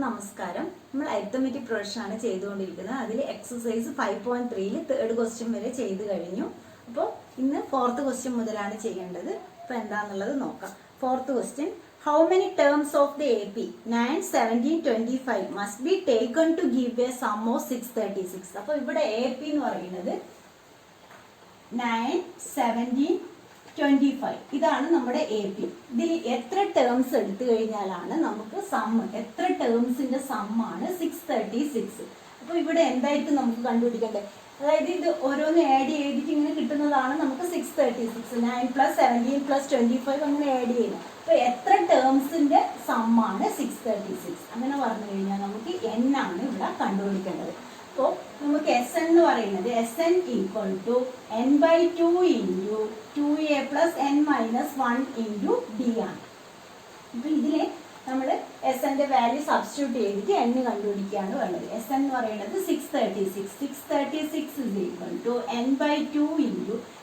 നമസ്കാരം. നമ്മൾ arithmetic production ചെയ്തുകൊണ്ടിരിക്കുന്നത്. അതിൽ എക്സസൈസ് 5.3 തേർഡ് ക്വസ്റ്റ്യൻ വരെ ചെയ്തു കഴിഞ്ഞു. അപ്പോൾ ഇന്ന് ഫോർത്ത് ക്വസ്റ്റ്യൻ മുതലാണ് ചെയ്യേണ്ടത്. അപ്പോൾ എന്താണെന്നുള്ളത് നോക്കാം. Fourth question, how many terms of the AP 9, 17, 25 must be taken to give a sum of 636. അപ്പോൾ ഇവിടെ AP എന്ന് പറയുന്നത് 9, 17, 25 ഇതാണ് നമ്മുടെ AP. ഇതിൽ എത്ര ടേംസ് എടുത്തു കഴിഞ്ഞാലാണ് നമുക്ക് സം, എത്ര ടേംസിന്റെ സമ്മാണ് 636. അപ്പോൾ ഇവിടെ എന്തായിരിക്കും നമുക്ക് കണ്ടുപിടിക്കേണ്ടത്? അതായത് ഇത് ഓരോന്ന് ആഡ് ചെയ്തിട്ട് ഇങ്ങനെ കിട്ടുന്നതാണ് നമുക്ക് 636. 9 + 17 + 25 അങ്ങനെ ആഡ് ചെയ്യുന്നു. അപ്പോൾ എത്ര ടേംസിന്റെ സമ്മാണ് 636 അങ്ങനെ പറഞ്ഞു കഴിഞ്ഞാൽ നമുക്ക് n ആണ് ഇവിടെ കണ്ടുപിടിക്കേണ്ടത്. അപ്പോൾ നമുക്ക് SN എന്ന് പറയുന്നത് SN = n/2 × 2a + n - 1 × d ആണ്. അപ്പോൾ ഇതിൽ നമ്മൾ SNന്റെ വാല്യൂ സബ്സ്റ്റിറ്റ്യൂട്ട് ചെയ്തിട്ട് n കണ്ടുപിടിക്കുകയാണ് വേണ്ടത്. SN എന്ന് പറയുന്നത് 636. 636 = n/2 ×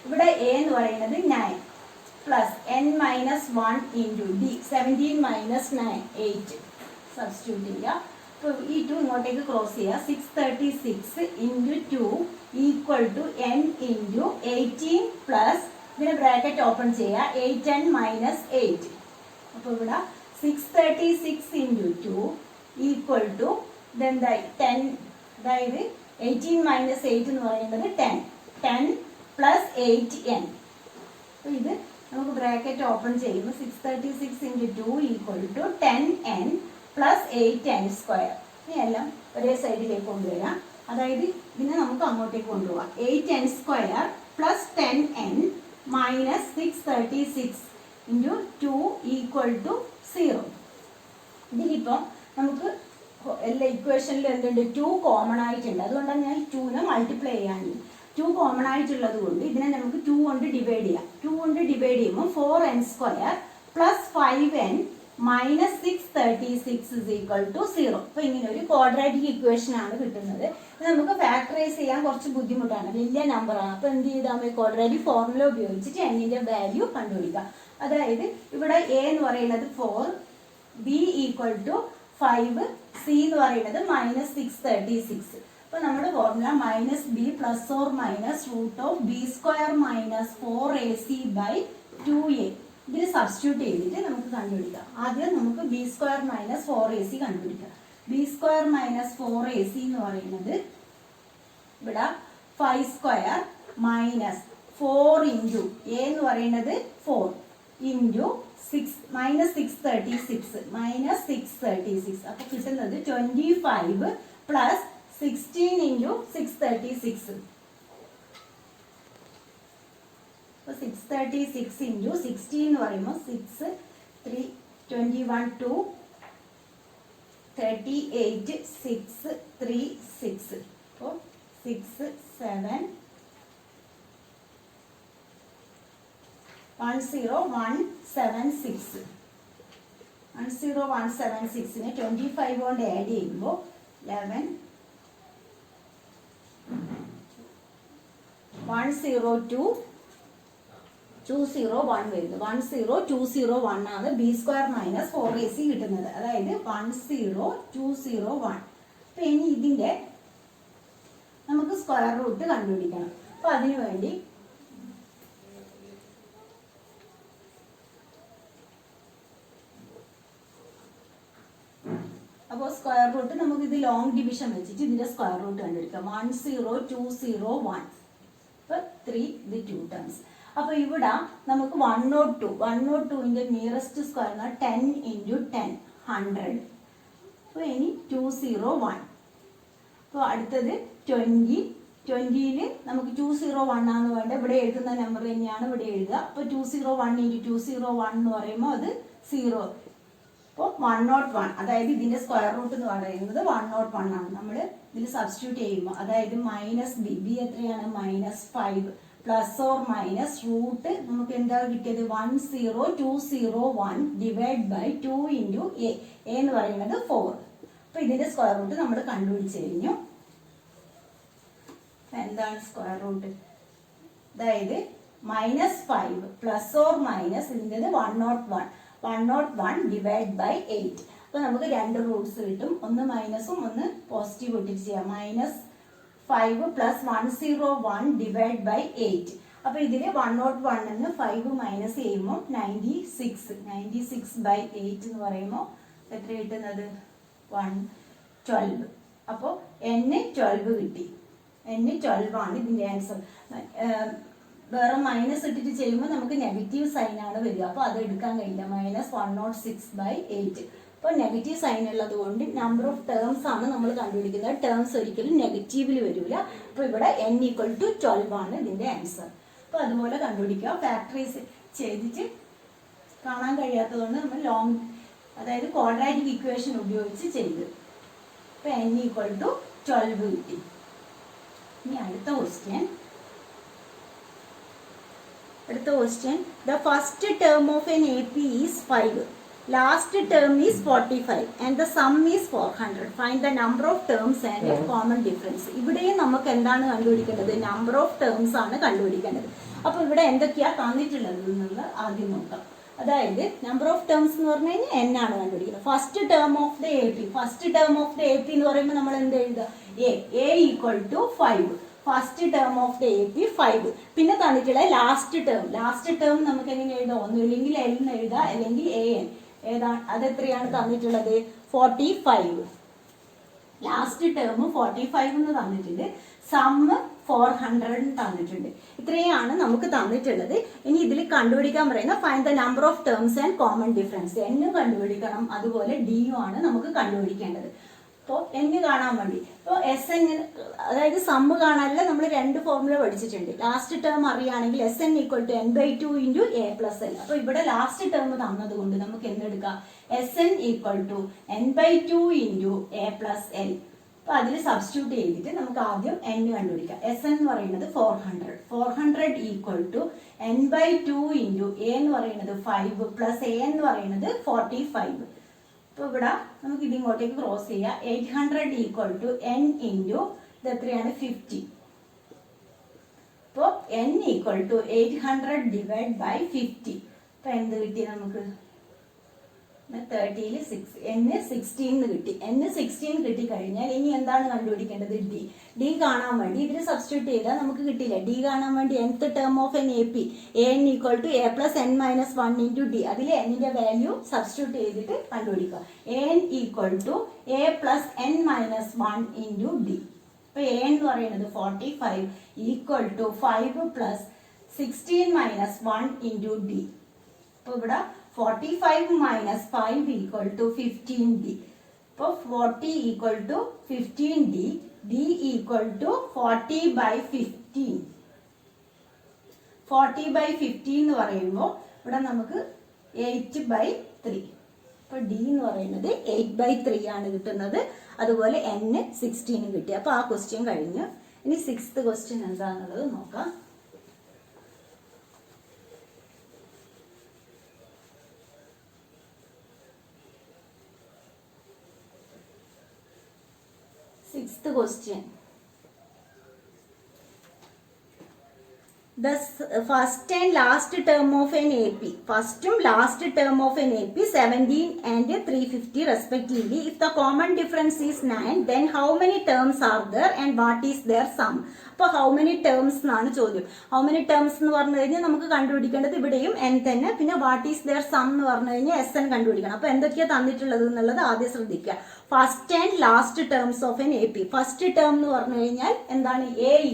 ഇവിടെ a എന്ന് പറയുന്നത് 9 + n - 1 × d 17 - 9 8 സബ്സ്റ്റിറ്റ്യൂട്ട് ചെയ്യുക. അപ്പോൾ ഈ 2 ഇങ്ങോട്ടേക്ക് ക്രോസ് ചെയ്യുക. 636 × 2 = n × 18 പ്ലസ് ഇതിനെ ബ്രാക്കറ്റ് ഓപ്പൺ ചെയ്യുക 8n - 8. അപ്പോൾ ഇവിടെ 636 × 2 = ഇതെന്തായി 10, അതായത് 18 - 8 എന്ന് പറയുന്നത് 10 + 8n. അപ്പോൾ ഇത് നമുക്ക് ബ്രാക്കറ്റ് ഓപ്പൺ ചെയ്യുമ്പോൾ 636 × 2 = 10n + 8n². ഇനിയെല്ലാം ഒരേ സൈഡിലേക്ക് കൊണ്ടുവരാം. അതായത് ഇതിനെ നമുക്ക് അങ്ങോട്ടേക്ക് കൊണ്ടുപോകാം. 8n² + 10n - 636 × 2 = 0. ഇതിലിപ്പം നമുക്ക് എല്ലാ ഇക്വേഷനിലും എന്തുണ്ട്? 2 കോമൺ ആയിട്ടുണ്ട്. അതുകൊണ്ടാണ് ഞാൻ 2നെ മൾട്ടിപ്ലൈ ചെയ്യാൻ. 2 കോമൺ ആയിട്ടുള്ളത് കൊണ്ട് ഇതിനെ നമുക്ക് 2 കൊണ്ട് ഡിവൈഡ് ചെയ്യാം. 2 കൊണ്ട് ഡിവൈഡ് ചെയ്യുമ്പോൾ 4n² + 5n - 636 = 0. അപ്പോൾ ഇങ്ങനെ ഒരു ക്വാഡ്രാറ്റിക് ഇക്വേഷൻ ആണ് കിട്ടുന്നത്. ഇത് നമുക്ക് ഫാക്ടറൈസ് ചെയ്യാൻ കുറച്ച് ബുദ്ധിമുട്ടാണ്, വലിയ നമ്പറാണ്. അപ്പോൾ എന്ത് ചെയ്താൽ മതി? ക്വാഡ്രാറ്റിക് ഫോർമുല ഉപയോഗിച്ചിട്ട് n-ന്റെ വാല്യൂ കണ്ടുപിടിക്കാം. അതായത് ഇവിടെ a എന്ന് പറയുന്നത് 4, b = 5, c എന്ന് പറയുന്നത് -636. അപ്പോൾ നമ്മുടെ formula -b ± √b² - 4ac/ 2a. ഇതിൽ സബ്സ്റ്റിറ്റ്യൂട്ട് ചെയ്തിട്ട് നമുക്ക് കണ്ടുപിടിക്കാം. ആദ്യം നമുക്ക് b² - 4ac കണ്ടുപിടിക്കാം. b² - 4ac എന്ന് പറയുന്നത് ഇവിടെ 5² - 4 × a എന്ന് പറയുന്നത് 4 × 636 അപ്പോൾ കിട്ടുന്നത് 25 + 16 × 636. 636 × 16 എന്ന് പറയുമ്പോൾ 6, 3, 21, 2, 38, 6, 3, 6. അപ്പോൾ 6, 7, 10176. 10176നെ 25 കൊണ്ട് ആഡ് ചെയ്യുമ്പോൾ 11, 102, 201 വരുന്നത്. 10201 ആണ് b² - 4ac കിട്ടുന്നത്. അതായത് 10201. അപ്പൊ ഇനി ഇതിന്റെ നമുക്ക് സ്ക്വയർ റൂട്ട് കണ്ടുപിടിക്കണം. അപ്പൊ അതിനു വേണ്ടി അപ്പോൾ സ്ക്വയർ റൂട്ട് നമുക്ക് ഇത് ലോങ് ഡിവിഷൻ വെച്ചിട്ട് ഇതിന്റെ സ്ക്വയർ റൂട്ട് കണ്ടുപിടിക്കാം. 10201. അപ്പോൾ 3 ഇത് 2 ടേംസ്. അപ്പോൾ ഇവിടെ നമുക്ക് 102ന്റെ നിയറസ്റ്റ് സ്ക്വയർ 10 × 10 100. അപ്പോൾ ഇനി 201. അപ്പോൾ അടുത്തത് 20യിൽ നമുക്ക് 201 ആണ് വേണ്ടത്. ഇവിടെ എഴുതുന്ന നമ്പർ തന്നെയാണ് ഇവിടെ എഴുതുക. അപ്പോൾ 201 × 201 എന്ന് പറയുമ്പോൾ അത് 0. അപ്പോൾ 101, അതായത് ഇതിന്റെ സ്ക്വയർ റൂട്ട് എന്ന് പറയുന്നത് 101 ആണ്. നമ്മൾ ഇതിൽ സബ്സ്റ്റിറ്റ്യൂട്ട് ചെയ്യുമ്പോൾ അതായത് -b എത്രയാണ്? -5 ± റൂട്ട് നമുക്ക് എന്താ കിട്ടിയത്? 10201 ÷ 2 × a എന്ന് പറയുന്നത് 4. അപ്പോൾ ഇതിന്റെ സ്ക്വയർ റൂട്ട് നമ്മൾ കണ്ടുപിടിച്ച് കഴിഞ്ഞു. എന്താണ് സ്ക്വയർ റൂട്ട്? അതായത് -5 ± ഇതിൻ്റെത് 101 101 / 8. അപ്പോൾ നമുക്ക് രണ്ട് റൂട്ട്സ് കിട്ടും, ഒന്ന് മൈനസും ഒന്ന് പോസിറ്റീവ് ഇട്ടിട്ട് ചെയ്യാം. -5 + 101 ഡിവൈഡ് ബൈ 8. അപ്പോൾ ഇതിൽ 101 എന്ന് 5 മൈനസ് ചെയ്യുമ്പോൾ 96/8 എന്ന് പറയുമ്പോൾ എത്ര കിട്ടുന്നത് 112. അപ്പോൾ n12 കിട്ടി. n12 ആണ് ഇതിൻ്റെ ആൻസർ. വേറെ മൈനസ് ഇട്ടിട്ട് ചെയ്യുമ്പോൾ നമുക്ക് നെഗറ്റീവ് സൈൻ ആണ് വരിക, അപ്പോൾ അത് എടുക്കാൻ കഴിയില്ല. -106/8. അപ്പോൾ നെഗറ്റീവ് സൈൻ ഉള്ളത് കൊണ്ട് നമ്പർ ഓഫ് ടേംസ് ആണ് നമ്മൾ കണ്ടുപിടിക്കുന്നത്. ടേംസ് ഒരിക്കലും നെഗറ്റീവിൽ വരില്ല. അപ്പോൾ ഇവിടെ n=12 ആണ് ഇതിൻ്റെ ആൻസർ. അപ്പോൾ അതുപോലെ കണ്ടുപിടിക്കുക. ഫാക്ടറൈസ് ചെയ്തിട്ട് കാണാൻ കഴിയാത്തതുകൊണ്ട് നമ്മൾ അതായത് ക്വാഡ്രാറ്റിക് ഇക്വേഷൻ ഉപയോഗിച്ച് ചെയ്ത്. അപ്പോൾ n=12 കിട്ടി. ഇനി അടുത്ത question. The first term of an AP is 5. Last term is 45 and the sum is 400. Find the number of terms and common difference. ഇവിടെയും നമുക്ക് എന്താണ് കണ്ടുപിടിക്കേണ്ടത്? നമ്പർ ഓഫ് ടേംസ് ആണ് കണ്ടുപിടിക്കേണ്ടത്. അപ്പോൾ ഇവിടെ എന്തൊക്കെയാ തന്നിട്ടുള്ളത് എന്നുള്ളത് ആദ്യം നോക്കാം. അതായത് നമ്പർ ഓഫ് ടേംസ് എന്ന് പറഞ്ഞു കഴിഞ്ഞാൽ n ആണ് കണ്ടുപിടിക്കുന്നത്. First term of the AP എന്ന് പറയുമ്പോൾ നമ്മൾ എന്ത് എഴുതുക? a = 5. First term of the AP 5. പിന്നെ തന്നിട്ടുള്ള ലാസ്റ്റ് ടേം നമുക്ക് എങ്ങനെ എഴുതാം? ഒന്നുമില്ലെങ്കിൽ L എന്ന് എഴുതാം, അല്ലെങ്കിൽ AN. ഏതാണ് അതെത്രയാണ് തന്നിട്ടുള്ളത്? 45. ലാസ്റ്റ് ടേം 45 എന്ന് തന്നിട്ടുണ്ട്. സം 400 തന്നിട്ടുണ്ട്. ഇത്രയാണ് നമുക്ക് തന്നിട്ടുള്ളത്. ഇനി ഇതിൽ കണ്ടുപിടിക്കാൻ പറയുന്ന find the number of terms and common difference. എന്നും കണ്ടുപിടിക്കണം, അതുപോലെ ഡിയും ആണ് നമുക്ക് കണ്ടുപിടിക്കേണ്ടത്. അപ്പോൾ n കാണാൻ വേണ്ടി ഇപ്പോൾ SN, അതായത് സമ്മ് കാണാനല്ല നമ്മൾ രണ്ട് ഫോർമുല പഠിച്ചിട്ടുണ്ട്. ലാസ്റ്റ് ടേം അറിയുകയാണെങ്കിൽ SN = n/2 × a + l. അപ്പോൾ ഇവിടെ ലാസ്റ്റ് ടേം തന്നത് കൊണ്ട് നമുക്ക് എന്തെടുക്കാം? SN = n/2 × a + l. അപ്പോൾ അതിൽ സബ്സ്റ്റിറ്റ്യൂട്ട് ചെയ്തിട്ട് നമുക്ക് ആദ്യം n കണ്ടുപിടിക്കാം. SN എന്ന് പറയുന്നത് 400 = n/2 × a എന്ന് പറയുന്നത് 5 + a എന്ന് പറയുന്നത് 45. അപ്പോൾ ഇവിടെ നമുക്ക് ഇത് ഇങ്ങോട്ടേക്ക് ക്രോസ് ചെയ്യാം. 800 = n × ഇത് എത്രയാണ്? 50. അപ്പോൾ n = 800 ഡിവൈഡ് ബൈ 50. അപ്പോൾ എന്ത് കിട്ടി നമുക്ക്? 30ൽ 6 n 16 കിട്ടി. n 16 കിട്ടിക്കഴിഞ്ഞാൽ ഇനി എന്താണ് കണ്ടുപിടിക്കേണ്ടത്? ഡി കാണാൻ വേണ്ടി ഇതിൽ സബ്സ്റ്റിറ്റ്യൂട്ട് ചെയ്താൽ നമുക്ക് കിട്ടില്ല. ഡി കാണാൻ വേണ്ടി nth term of N AP an = a + n - 1 × d. അതിൽ എന്നിന്റെ വാല്യൂ സബ്സ്റ്റിറ്റ്യൂട്ട് ചെയ്തിട്ട് കണ്ടുപിടിക്കുക. an = a + n - 1 × d. അപ്പോൾ a എന്ന് പറയുന്നത് 45 = 5 + 16 - 1 × d. അപ്പോൾ ഇവിടെ 45 - 5 = 15d. അപ്പോൾ 40 = 15d. d = 40/15. 40/15 എന്ന് പറയുമ്പോൾ ഇവിടെ നമുക്ക് 8/3. അപ്പോൾ d എന്ന് പറയുന്നത് 8/3 ആണ് കിട്ടുന്നത്. അതുപോലെ n 16 കിട്ടി. അപ്പോൾ ആ ക്വസ്റ്റ്യൻ കഴിഞ്ഞു. ഇനി 6th ക്വസ്റ്റ്യൻ എന്താണെന്നുള്ളത് നോക്കാം. Sixth question. The first and last term of an AP. First and last term of an AP 17 and 350 respectively. If the common difference is 9, then how many terms are there and what is their sum? അപ്പോൾ how many terms എന്നാണ് ചോദ്യം. how many terms എന്ന് പറഞ്ഞു കഴിഞ്ഞാൽ നമുക്ക് കണ്ടുപിടിക്കേണ്ടത് ഇവിടെയും n തന്നെ. പിന്നെ what is their sum എന്ന് പറഞ്ഞു കഴിഞ്ഞാൽ SN കണ്ടുപിടിക്കണം. അപ്പോൾ എന്തൊക്കെയാണ് തന്നിട്ടുള്ളത് എന്നുള്ളത് ആദ്യം ശ്രദ്ധിക്കുക. First and last terms of N AP. First term എന്ന് പറഞ്ഞു കഴിഞ്ഞാൽ എന്താണ്? a =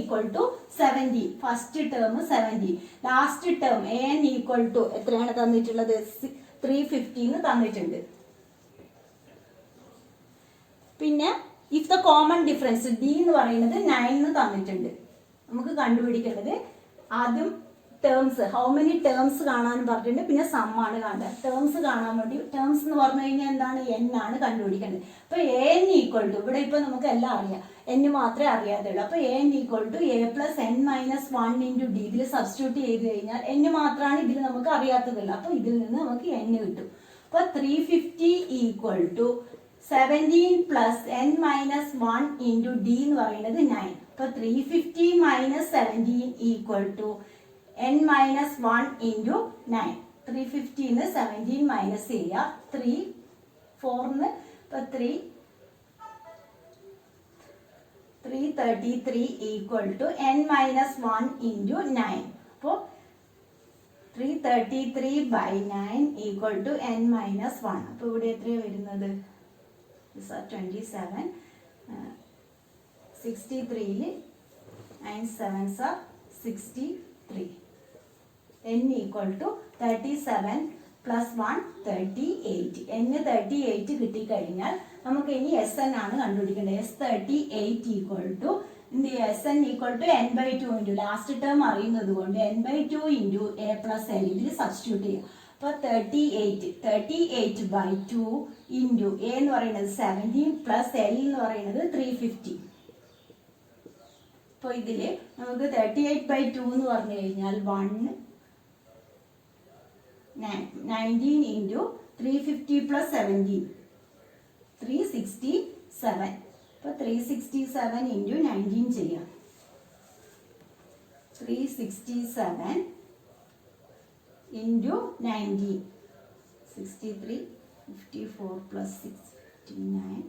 70. First term 70. Last term an = എത്രയാണ് തന്നിട്ടുള്ളത്? 350 എന്ന് തന്നിട്ടുണ്ട്. പിന്നെ if the common difference d എന്ന് പറയുന്നത് 9 എന്ന് തന്നിട്ടുണ്ട്. നമുക്ക് കണ്ടുപിടിക്കേണ്ടത് ആദ്യം ടേംസ്, ഹൗ മെനി ടേംസ് കാണാൻ പറഞ്ഞിട്ടുണ്ട്. പിന്നെ സം ആണ് കാണേണ്ടത്. ടേംസ് കാണാൻ വേണ്ടി ടേംസ് എന്ന് പറഞ്ഞു കഴിഞ്ഞാൽ എന്താണ്? n ആണ് കണ്ടുപിടിക്കേണ്ടത്. അപ്പോൾ an = ഇവിടെ ഇപ്പോൾ നമുക്ക് എല്ലാം അറിയാം, n മാത്രമേ അറിയാതെ ഉള്ളൂ. അപ്പോൾ an = a + n - 1 × d. ഇതിൽ സബ്സ്റ്റിറ്റ്യൂട്ട് ചെയ്ത് കഴിഞ്ഞാൽ n മാത്രമാണ് ഇതിൽ നമുക്ക് അറിയാത്തതല്ല. അപ്പോൾ ഇതിൽ നിന്ന് നമുക്ക് n കിട്ടും. അപ്പോൾ 350 = 17 + n - 1 × d എന്ന് പറയുന്നത് 9. അപ്പോൾ 350 - 17 = n - 1 × 9. 350 17 മൈനസ് ചെയ്യുക. 3 4 ഇപ്പോൾ 333 equal to n minus 1 into 9. അപ്പോൾ 333 by 9 equal to n minus 1. അപ്പോൾ ഇവിടെ എത്രയാണ് വരുന്നത്? 27. 63ൽ 9 7s are 63. n equal to 37 plus 1 38. n 38 കിട്ടിക്കഴിഞ്ഞാൽ നമുക്ക് ഇനി എസ് എൻ ആണ് കണ്ടുപിടിക്കേണ്ടത്. S38 ഈക്വൽ ടു എന്ത് ചെയ്യുക? S n equal to n/2 into last term അറിയുന്നത് കൊണ്ട് n/2 into a plus l ഇതിൽ സബ്സ്റ്റിറ്റ്യൂട്ട് ചെയ്യുക. അപ്പോൾ 38/2 ഇൻറ്റു എ എന്ന് പറയുന്നത് 17 പ്ലസ് എൽ എന്ന് പറയുന്നത് 350. അപ്പോൾ ഇതിൽ നമുക്ക് 38/2 എന്ന് പറഞ്ഞു കഴിഞ്ഞാൽ 19 ഇൻറ്റു 350 പ്ലസ് 17 367. അപ്പോൾ 367 ഇൻറ്റു 19 ചെയ്യാം. 367 ഇൻറ്റു 19 63 54 പ്ലസ് 6 59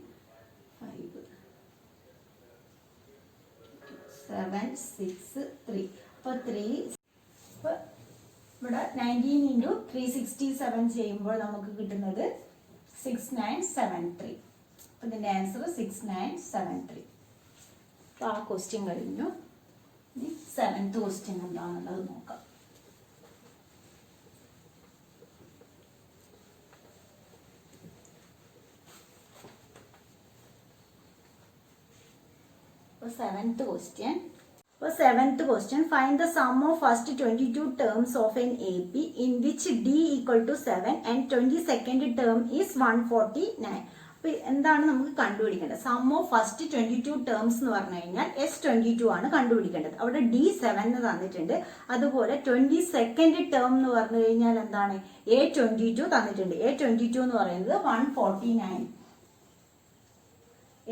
5 7 6 3. അപ്പോൾ 3 ഇപ്പോൾ ഇവിടെ 19 ഇൻറ്റു 367 ചെയ്യുമ്പോൾ നമുക്ക് കിട്ടുന്നത് 6973. അപ്പോൾ ഇതിൻ്റെ ആൻസർ 6973. അപ്പോൾ ആ ക്വസ്റ്റ്യൻ കഴിഞ്ഞു. ഇനി 7th ക്വസ്റ്റ്യൻ എന്താണെന്നുള്ളത് നോക്കാം. Seventh question. Find the sum of first 22 terms of an AP in which D equal to 7 and 22nd term is 149. അപ്പോൾ എന്താണ് നമുക്ക് കണ്ടുപിടിക്കേണ്ടത്? സം ഓഫ് ഫസ്റ്റ് 22 ടേംസ് എന്ന് പറഞ്ഞു കഴിഞ്ഞാൽ S22 ആണ് കണ്ടുപിടിക്കേണ്ടത്. അവിടെ D7 തന്നിട്ടുണ്ട്. അതുപോലെ 22nd ടേം എന്ന് പറഞ്ഞു കഴിഞ്ഞാൽ എന്താണ്? A22 തന്നിട്ടുണ്ട്. A22 എന്ന് പറയുന്നത് 149.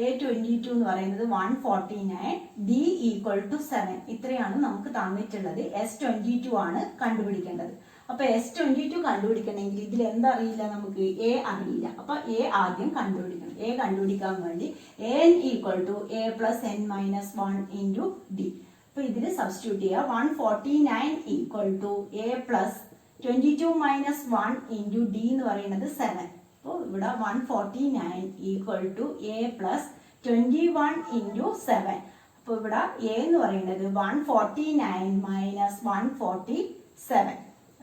A22 എന്ന് പറയുന്നത് 149. D equal to 7. ഇത്രയാണ് നമുക്ക് തന്നിട്ടുള്ളത്. S22 ആണ് കണ്ടുപിടിക്കേണ്ടത്. അപ്പൊ S22 കണ്ടുപിടിക്കണമെങ്കിൽ ഇതിൽ എന്തറിയില്ല? നമുക്ക് A അറിയില്ല. അപ്പൊ A ആദ്യം കണ്ടുപിടിക്കണം. A കണ്ടുപിടിക്കാൻ വേണ്ടി an equal to A plus n minus 1 into D. അപ്പൊ ഇതിൽ സബ്സ്റ്റിറ്റ്യൂട്ട് ചെയ്യുക. 149 equal to A plus 22 minus 1 into D എന്ന് പറയുന്നത് 7. അപ്പോൾ ഇവിടെ 149 equal to A plus 21 into 7. അപ്പോൾ ഇവിടെ A എന്ന് പറയുന്നത് 149 minus 147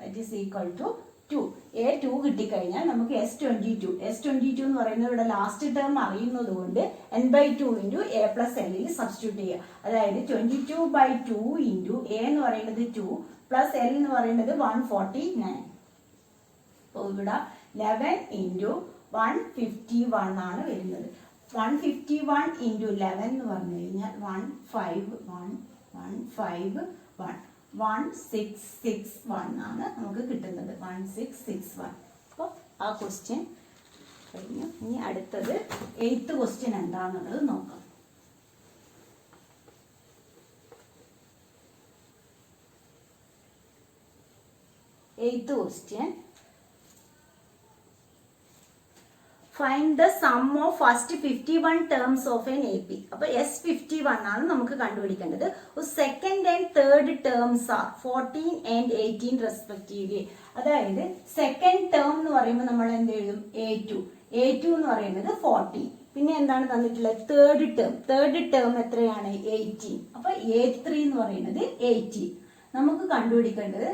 that is equal to 2. A2 കിട്ടിക്കഴിഞ്ഞാൽ നമുക്ക് S22 എന്ന് പറയുന്നത് ഇവിടെ ലാസ്റ്റ് ടേം അറിയുന്നത് കൊണ്ട് n/2 ഇൻറ്റു A പ്ലസ് എല്ലിൽ സബ്സ്റ്റിറ്റ്യൂട്ട് ചെയ്യുക. അതായത് 22/2 ഇൻറ്റു A എന്ന് പറയുന്നത് 2 പ്ലസ് L എന്ന് പറയുന്നത് 149. അപ്പോൾ ഇവിടെ 11 ഇൻറ്റു 151 ആണ് വരുന്നത്. 151 ഇൻറ്റു 11 എന്ന് പറഞ്ഞു കഴിഞ്ഞാൽ 1661 ആണ് നമുക്ക് കിട്ടുന്നത്. 1661. അപ്പോൾ ആ ക്വസ്റ്റ്യൻ കഴിഞ്ഞു. ഇനി അടുത്തത് 8th ക്വസ്റ്റ്യൻ എന്താണെന്നുള്ളത് നോക്കാം. Eighth question. Find the sum of first 51 terms of an AP. അപ്പോൾ S51 ആണ് നമുക്ക് കണ്ടുപിടിക്കേണ്ടത്. Second and third terms R 14 and 18 respectively. അതായത് സെക്കൻഡ് ടേം എന്ന് പറയുമ്പോൾ നമ്മൾ എന്ത് എഴുതും? A2 എന്ന് പറയുന്നത് 14. പിന്നെ എന്താണ് തന്നിട്ടുള്ളത്? തേർഡ് ടേം എത്രയാണ്? 18. അപ്പോൾ A3 എന്ന് പറയുന്നത് 18. നമുക്ക് കണ്ടുപിടിക്കേണ്ടത്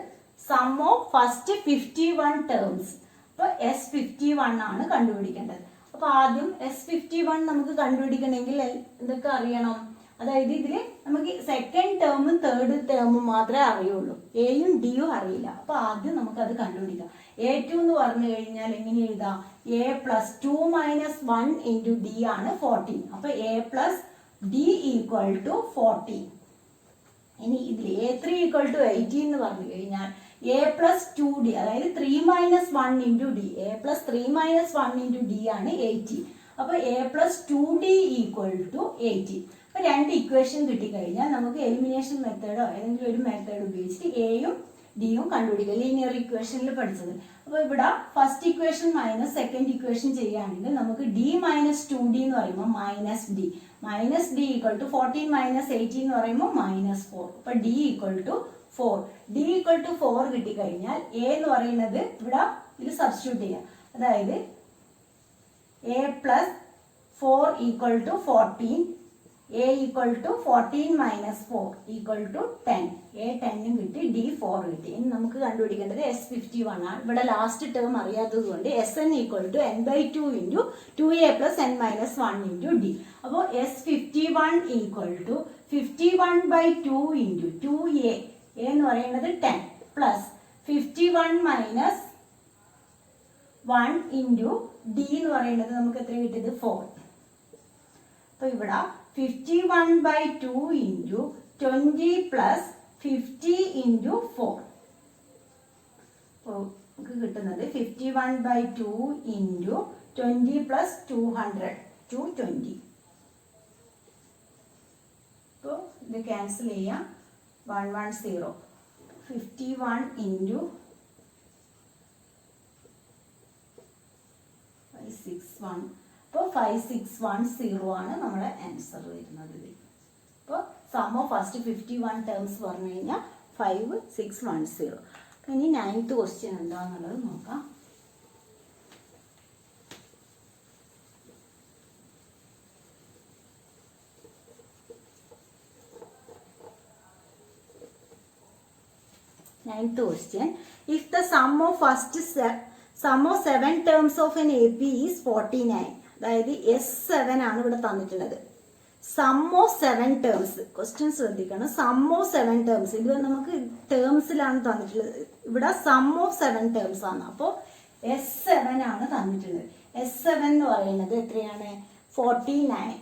സം ഓഫ് ഫസ്റ്റ് 51 ടേംസ്. അപ്പോൾ S51 ആണ് കണ്ടുപിടിക്കേണ്ടത്. അപ്പോൾ ആദ്യം S51 നമുക്ക് കണ്ടുപിടിക്കണമെങ്കിൽ എന്തൊക്കെ അറിയണം? അതായത് ഇതിൽ നമുക്ക് സെക്കൻഡ് ടേമും തേർഡ് ടേമും മാത്രമേ അറിയുള്ളൂ. എയും ഡിയും അറിയില്ല. അപ്പോൾ ആദ്യം നമുക്കത് കണ്ടുപിടിക്കാം. A2 എന്ന് പറഞ്ഞു കഴിഞ്ഞാൽ എങ്ങനെ എഴുതാം? A plus 2 minus 1 into D ആണ് 14. അപ്പോൾ A plus D equal to 14. ഇനി ഇതിൽ A3 ഈക്വൽ ടു 18 എന്ന് പറഞ്ഞു കഴിഞ്ഞാൽ A പ്ലസ് 2D അതായത് 3 minus 1 into D. A plus 3 minus 1 into D ആണ് 18. അപ്പോൾ A plus 2D equal to 18. അപ്പോൾ രണ്ട് ഇക്വേഷൻ കിട്ടിക്കഴിഞ്ഞാൽ നമുക്ക് എലിമിനേഷൻ മെത്തേഡോ ഏതെങ്കിലും ഒരു മെത്തേഡ് ഉപയോഗിച്ചിട്ട് എയും ഡിയും കണ്ടുപിടിക്കുക. ലീനിയർ ഇക്വേഷനിൽ പഠിച്ചത്. അപ്പോൾ ഇവിടെ first equation minus second equation ചെയ്യുകയാണെങ്കിൽ നമുക്ക് ഡി മൈനസ് 2d എന്ന് പറയുമ്പോൾ minus D equal to 14 minus 18 എന്ന് പറയുമ്പോൾ -4. അപ്പൊ D equal to 4. D equal to 4 കിട്ടിക്കഴിഞ്ഞാൽ എ എന്ന് പറയുന്നത് ഇവിടെ ഇതിൽ സബ്സ്റ്റിറ്റ്യൂട്ട് ചെയ്യാം. അതായത് A plus 4 equal to 14. A equal to 14 minus 4 equal to 10. A 10 കിട്ടി, ഡി 4 കിട്ടി. ഇനി നമുക്ക് കണ്ടുപിടിക്കേണ്ടത് S51 ആണ്. ഇവിടെ ലാസ്റ്റ് ടേം അറിയാത്തത് കൊണ്ട് Sn equal to n/2 into 2a plus n minus 1 into D. അപ്പോൾ S51 equal to 51/2 into 2a എന്ന് പറയുന്നത് 10 പ്ലസ് 51 മൈനസ് 1 ഇൻറ്റു ഡി എന്ന് പറയുന്നത് നമുക്ക് എത്ര കിട്ടിയത് 4. അപ്പോൾ ഇവിടെ 51/2 ഇൻറ്റു 20 പ്ലസ് 50 ഇൻറ്റു 4. അപ്പോൾ നമുക്ക് കിട്ടുന്നത് 51/2 ഇൻറ്റു 20 പ്ലസ് 200 220. അപ്പോൾ ഇത് ക്യാൻസൽ ചെയ്യാം. 110. 51 ഇൻറ്റു 561. അപ്പോൾ 5610 ആണ് നമ്മുടെ ആൻസർ വരുന്നത്. അപ്പോൾ സം ഓഫ് ഫസ്റ്റ് 51 ടേംസ് പറഞ്ഞു കഴിഞ്ഞാൽ 5610. ഇനി 9th ക്വസ്റ്റ്യൻ എന്താണെന്നുള്ളത് നോക്കാം. Ninth question. If the sum of 7 terms of an AP is 49. അതായത് S7 ആണ് ഇവിടെ തന്നിട്ടുള്ളത്. Sum of 7 terms. ക്വസ്റ്റ്യൻ ശ്രദ്ധിക്കണം. Sum of 7 terms. ഇത് നമുക്ക് ടേംസിലാണ് തന്നിട്ടുള്ളത്. ഇവിടെ സം ഓഫ് 7 ടേംസ് ആണ്. അപ്പോൾ S7 ആണ് തന്നിട്ടുള്ളത്. S7 എന്ന് പറയുന്നത് എത്രയാണ്? 49.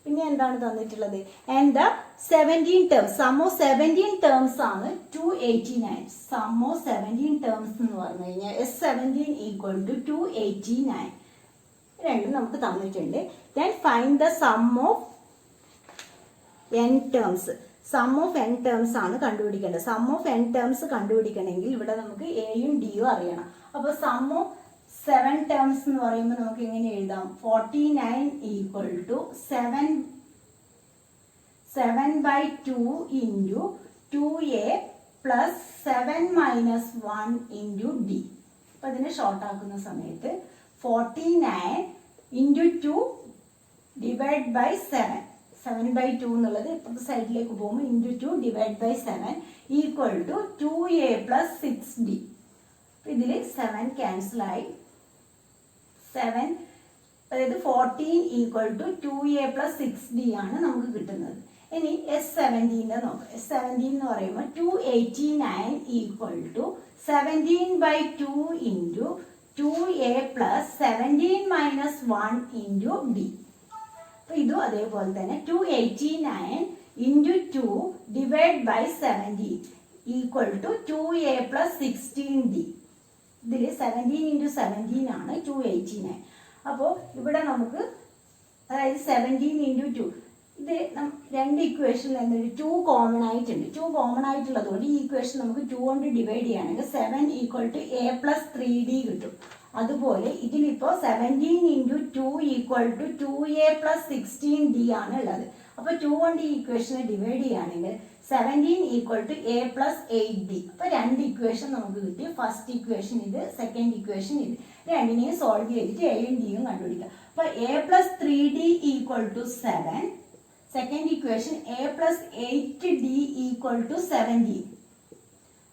പിന്നെ എന്താണ് തന്നിട്ടുള്ളത്? And the 17 terms. Sum of 17 terms ആണ് 289. സം ഓഫ് 17 ടേംസ് എന്ന് പറഞ്ഞു കഴിഞ്ഞാൽ S17 ഈക്വൽ ടു 289. രണ്ടും നമുക്ക് തന്നിട്ടുണ്ട്. Then find the sum of n terms. Sum of n terms ആണ് കണ്ടുപിടിക്കേണ്ടത്. സം ഓഫ് n ടേംസ് കണ്ടുപിടിക്കണമെങ്കിൽ ഇവിടെ നമുക്ക് എയും ഡിയും അറിയണം. അപ്പോൾ സം ഓഫ് 7 ടേംസ് എന്ന് പറയുമ്പോൾ നമുക്ക് എങ്ങനെ എഴുതാം? 49 equal to 7/2 into 2a plus 7 minus 1 into D. അപ്പം ഇതിനെ ഷോർട്ട് ആക്കുന്ന സമയത്ത് 49 ഇൻറ്റു 2 ഡിവൈഡ് ബൈ 7. 7/2 എന്നുള്ളത് ഇപ്പോഴത്തെ സൈഡിലേക്ക് പോകുമ്പോൾ into 2 divide by 7 equal to 2a plus 6d. ഇതിൽ 7 ക്യാൻസലായി. 7 അതായത് 14 equal to 2a plus 6d ആണ് നമുക്ക് കിട്ടുന്നത്. ഇനി S17 നോക്കാം. S17 എന്ന് പറയുമ്പോൾ 289 equal to 17/2 into 2a plus 17 minus 1 into D. അപ്പോൾ ഇതും അതേപോലെ തന്നെ 289 into 2 divide by 17 equal to 2a plus 16d. ഇതിൽ 17 ഇൻറ്റു 17 ആണ് 289. അപ്പോൾ ഇവിടെ നമുക്ക് അതായത് 17 ഇൻറ്റു 2 ഇത് രണ്ട് ഇക്വേഷനിൽ എന്തൊരു 2 കോമൺ ആയിട്ടുണ്ട്. 2 കോമൺ ആയിട്ടുള്ളത് കൊണ്ട് ഈ ഇക്വേഷൻ നമുക്ക് 2 കൊണ്ട് ഡിവൈഡ് ചെയ്യുകയാണെങ്കിൽ 7 equal to a plus 3d കിട്ടും. അതുപോലെ ഇതിലിപ്പോൾ 17 into 2 equal to 2a plus 16d ആണ് ഉള്ളത്. അപ്പോൾ 2 കൊണ്ട് ഈ ഇക്വേഷനെ ഡിവൈഡ് ചെയ്യുകയാണെങ്കിൽ 17 equal to a plus 8d. അപ്പോൾ രണ്ട് ഇക്വേഷൻ നമുക്ക് കിട്ടി. ഫസ്റ്റ് ഇക്വേഷൻ ഇത്, സെക്കൻഡ് ഇക്വേഷൻ ഇത്. രണ്ടിനെയും സോൾവ് ചെയ്തിട്ട് എയും ഡിയും കണ്ടുപിടിക്കാം. അപ്പോൾ a plus 3d equal to 7. Second equation a plus 8d equal to 17.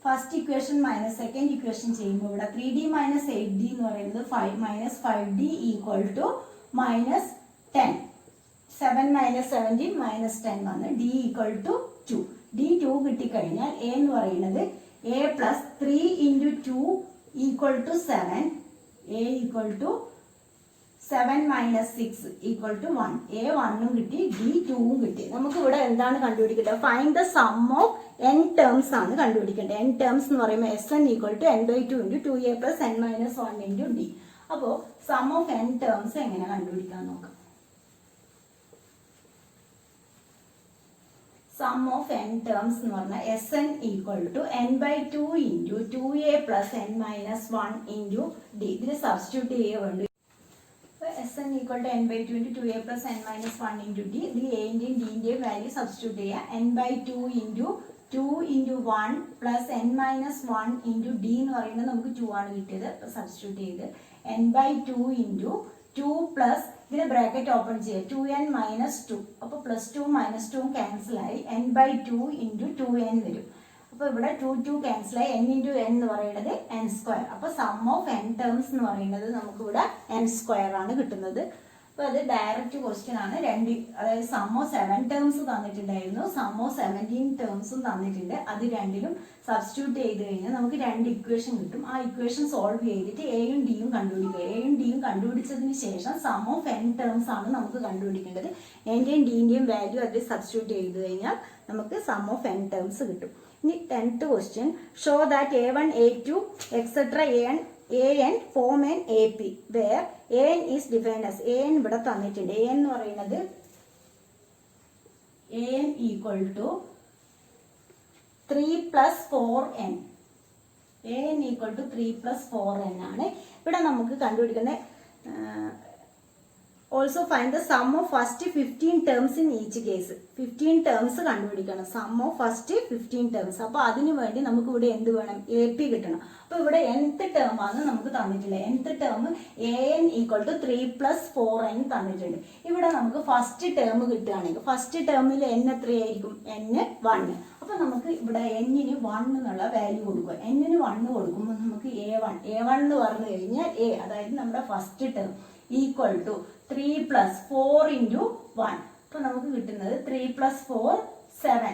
First equation minus second equation ചെയ്യുമ്പോൾ ഇവിടെ 3d മൈനസ് 8d എന്ന് പറയുന്നത് 5 minus 5d equal to minus 10. 7 minus 17 minus 10 വന്ന് d ഈക്വൽ ടു 2. d 2 കിട്ടിക്കഴിഞ്ഞാൽ a എന്ന് പറയുന്നത് a plus 3 into 2 equal to 7. a equal to 7 minus 6 equal to 1. a 1ഉം കിട്ടി, d 2ഉം കിട്ടി. നമുക്ക് ഇവിടെ എന്താണ് കണ്ടുപിടിക്കേണ്ടത്? Find the sum of n terms ആണ് കണ്ടുപിടിക്കേണ്ടത്. n ടേംസ് എന്ന് പറയുമ്പോൾ Sn equal to n/2 into 2a plus n minus 1 into D. അപ്പോൾ സം ഓഫ് n ടേംസ് എങ്ങനെ കണ്ടുപിടിക്കാൻ നോക്കാം. സം ഓഫ് n ടേംസ് എന്ന് പറഞ്ഞാൽ Sn equal to n/2 into 2a plus n minus 1 into D. ഇതിൽ substitute ചെയ്യുക വേണ്ടി. Sn equal to n/2 into 2a plus n minus 1 into D. ഇതിൽ എൻ്റെയും ഡിൻ്റെയും വാല്യൂ സബ്സ്റ്റിറ്റ്യൂട്ട് ചെയ്യുക. n/2 into 2 into 1 plus n minus 1 into D എന്ന് പറയുന്നത് നമുക്ക് 2 ആണ് കിട്ടിയത്. അപ്പോൾ സബ്സ്റ്റിറ്റ്യൂട്ട് ചെയ്ത് n/2 ഇൻറ്റു 2 പ്ലസ് ഇതിന് ബ്രാക്കറ്റ് ഓപ്പൺ ചെയ്യുക 2n മൈനസ് 2. അപ്പോൾ plus 2 minus 2 ക്യാൻസലായി n/2 into 2n വരും. അപ്പോൾ ഇവിടെ 2 ക്യാൻസലായി n ഇൻറ്റു n എന്ന് പറയുന്നത് n സ്ക്വയർ. അപ്പോൾ സം ഓഫ് n ടേംസ് എന്ന് പറയുന്നത് നമുക്കിവിടെ n സ്ക്വയർ ആണ് കിട്ടുന്നത്. അപ്പോൾ അത് ഡയറക്റ്റ് ക്വസ്റ്റ്യൻ ആണ്. അതായത് സം ഓഫ് 7 ടേംസ് തന്നിട്ടുണ്ടായിരുന്നു, സം ഓഫ് 17 ടേംസും തന്നിട്ടുണ്ട്. അത് രണ്ടിലും സബ്സ്റ്റിറ്റ്യൂട്ട് ചെയ്ത് കഴിഞ്ഞാൽ നമുക്ക് 2 ഇക്വേഷൻ കിട്ടും. ആ ഇക്വേഷൻ സോൾവ് ചെയ്തിട്ട് എയും ഡിയും കണ്ടുപിടിക്കുക. എയും ഡിയും കണ്ടുപിടിച്ചതിന് ശേഷം സം ഓഫ് n ടേംസ് ആണ് നമുക്ക് കണ്ടുപിടിക്കേണ്ടത്. എന്റെയും ഡിന്റെയും വാല്യൂ അതിൽ സബ്സ്റ്റിറ്റ്യൂട്ട് ചെയ്ത് കഴിഞ്ഞാൽ നമുക്ക് സം ഓഫ് n ടേംസ് കിട്ടും. ഇനി 10th question, show that a1 a2 etcetera an form an AP where an is defined as an ഇവിടെ തന്നിട്ടുണ്ട്. an എന്ന് പറയുന്നത് an equal to 3 plus 4n. an equal to 3 plus 4n ആണ്. ഇവിടെ നമുക്ക് കണ്ടുപിടിക്കുന്ന also find the sum of first 15 terms in each case. 15 terms കണ്ടുപിടിക്കണം, sum of first 15 terms. അപ്പോൾ അതിനു വേണ്ടി നമുക്ക് ഇവിടെ എന്ത് വേണം, AP കിട്ടണം. അപ്പോൾ ഇവിടെ nth ടേം ആണ് നമുക്ക് തന്നിട്ടില്ല. nth term an equal to 3 plus 4n തന്നിട്ടുണ്ട്. ഇവിടെ നമുക്ക് ഫസ്റ്റ് ടേം കിട്ടുകയാണെങ്കിൽ ഫസ്റ്റ് ടേമിൽ n എത്രയായിരിക്കും, n 1. അപ്പോൾ നമുക്ക് ഇവിടെ n-ന് 1 എന്നുള്ള വാല്യൂ കൊടുക്കുക. n-ന് 1 കൊടുക്കുമ്പോൾ നമുക്ക് a1 എന്ന് പറഞ്ഞു കഴിഞ്ഞാൽ a, അതായത് നമ്മുടെ first term equal to 3 plus 4 into 1. അപ്പോൾ നമുക്ക് കിട്ടുന്നത് 3 പ്ലസ് 4 7.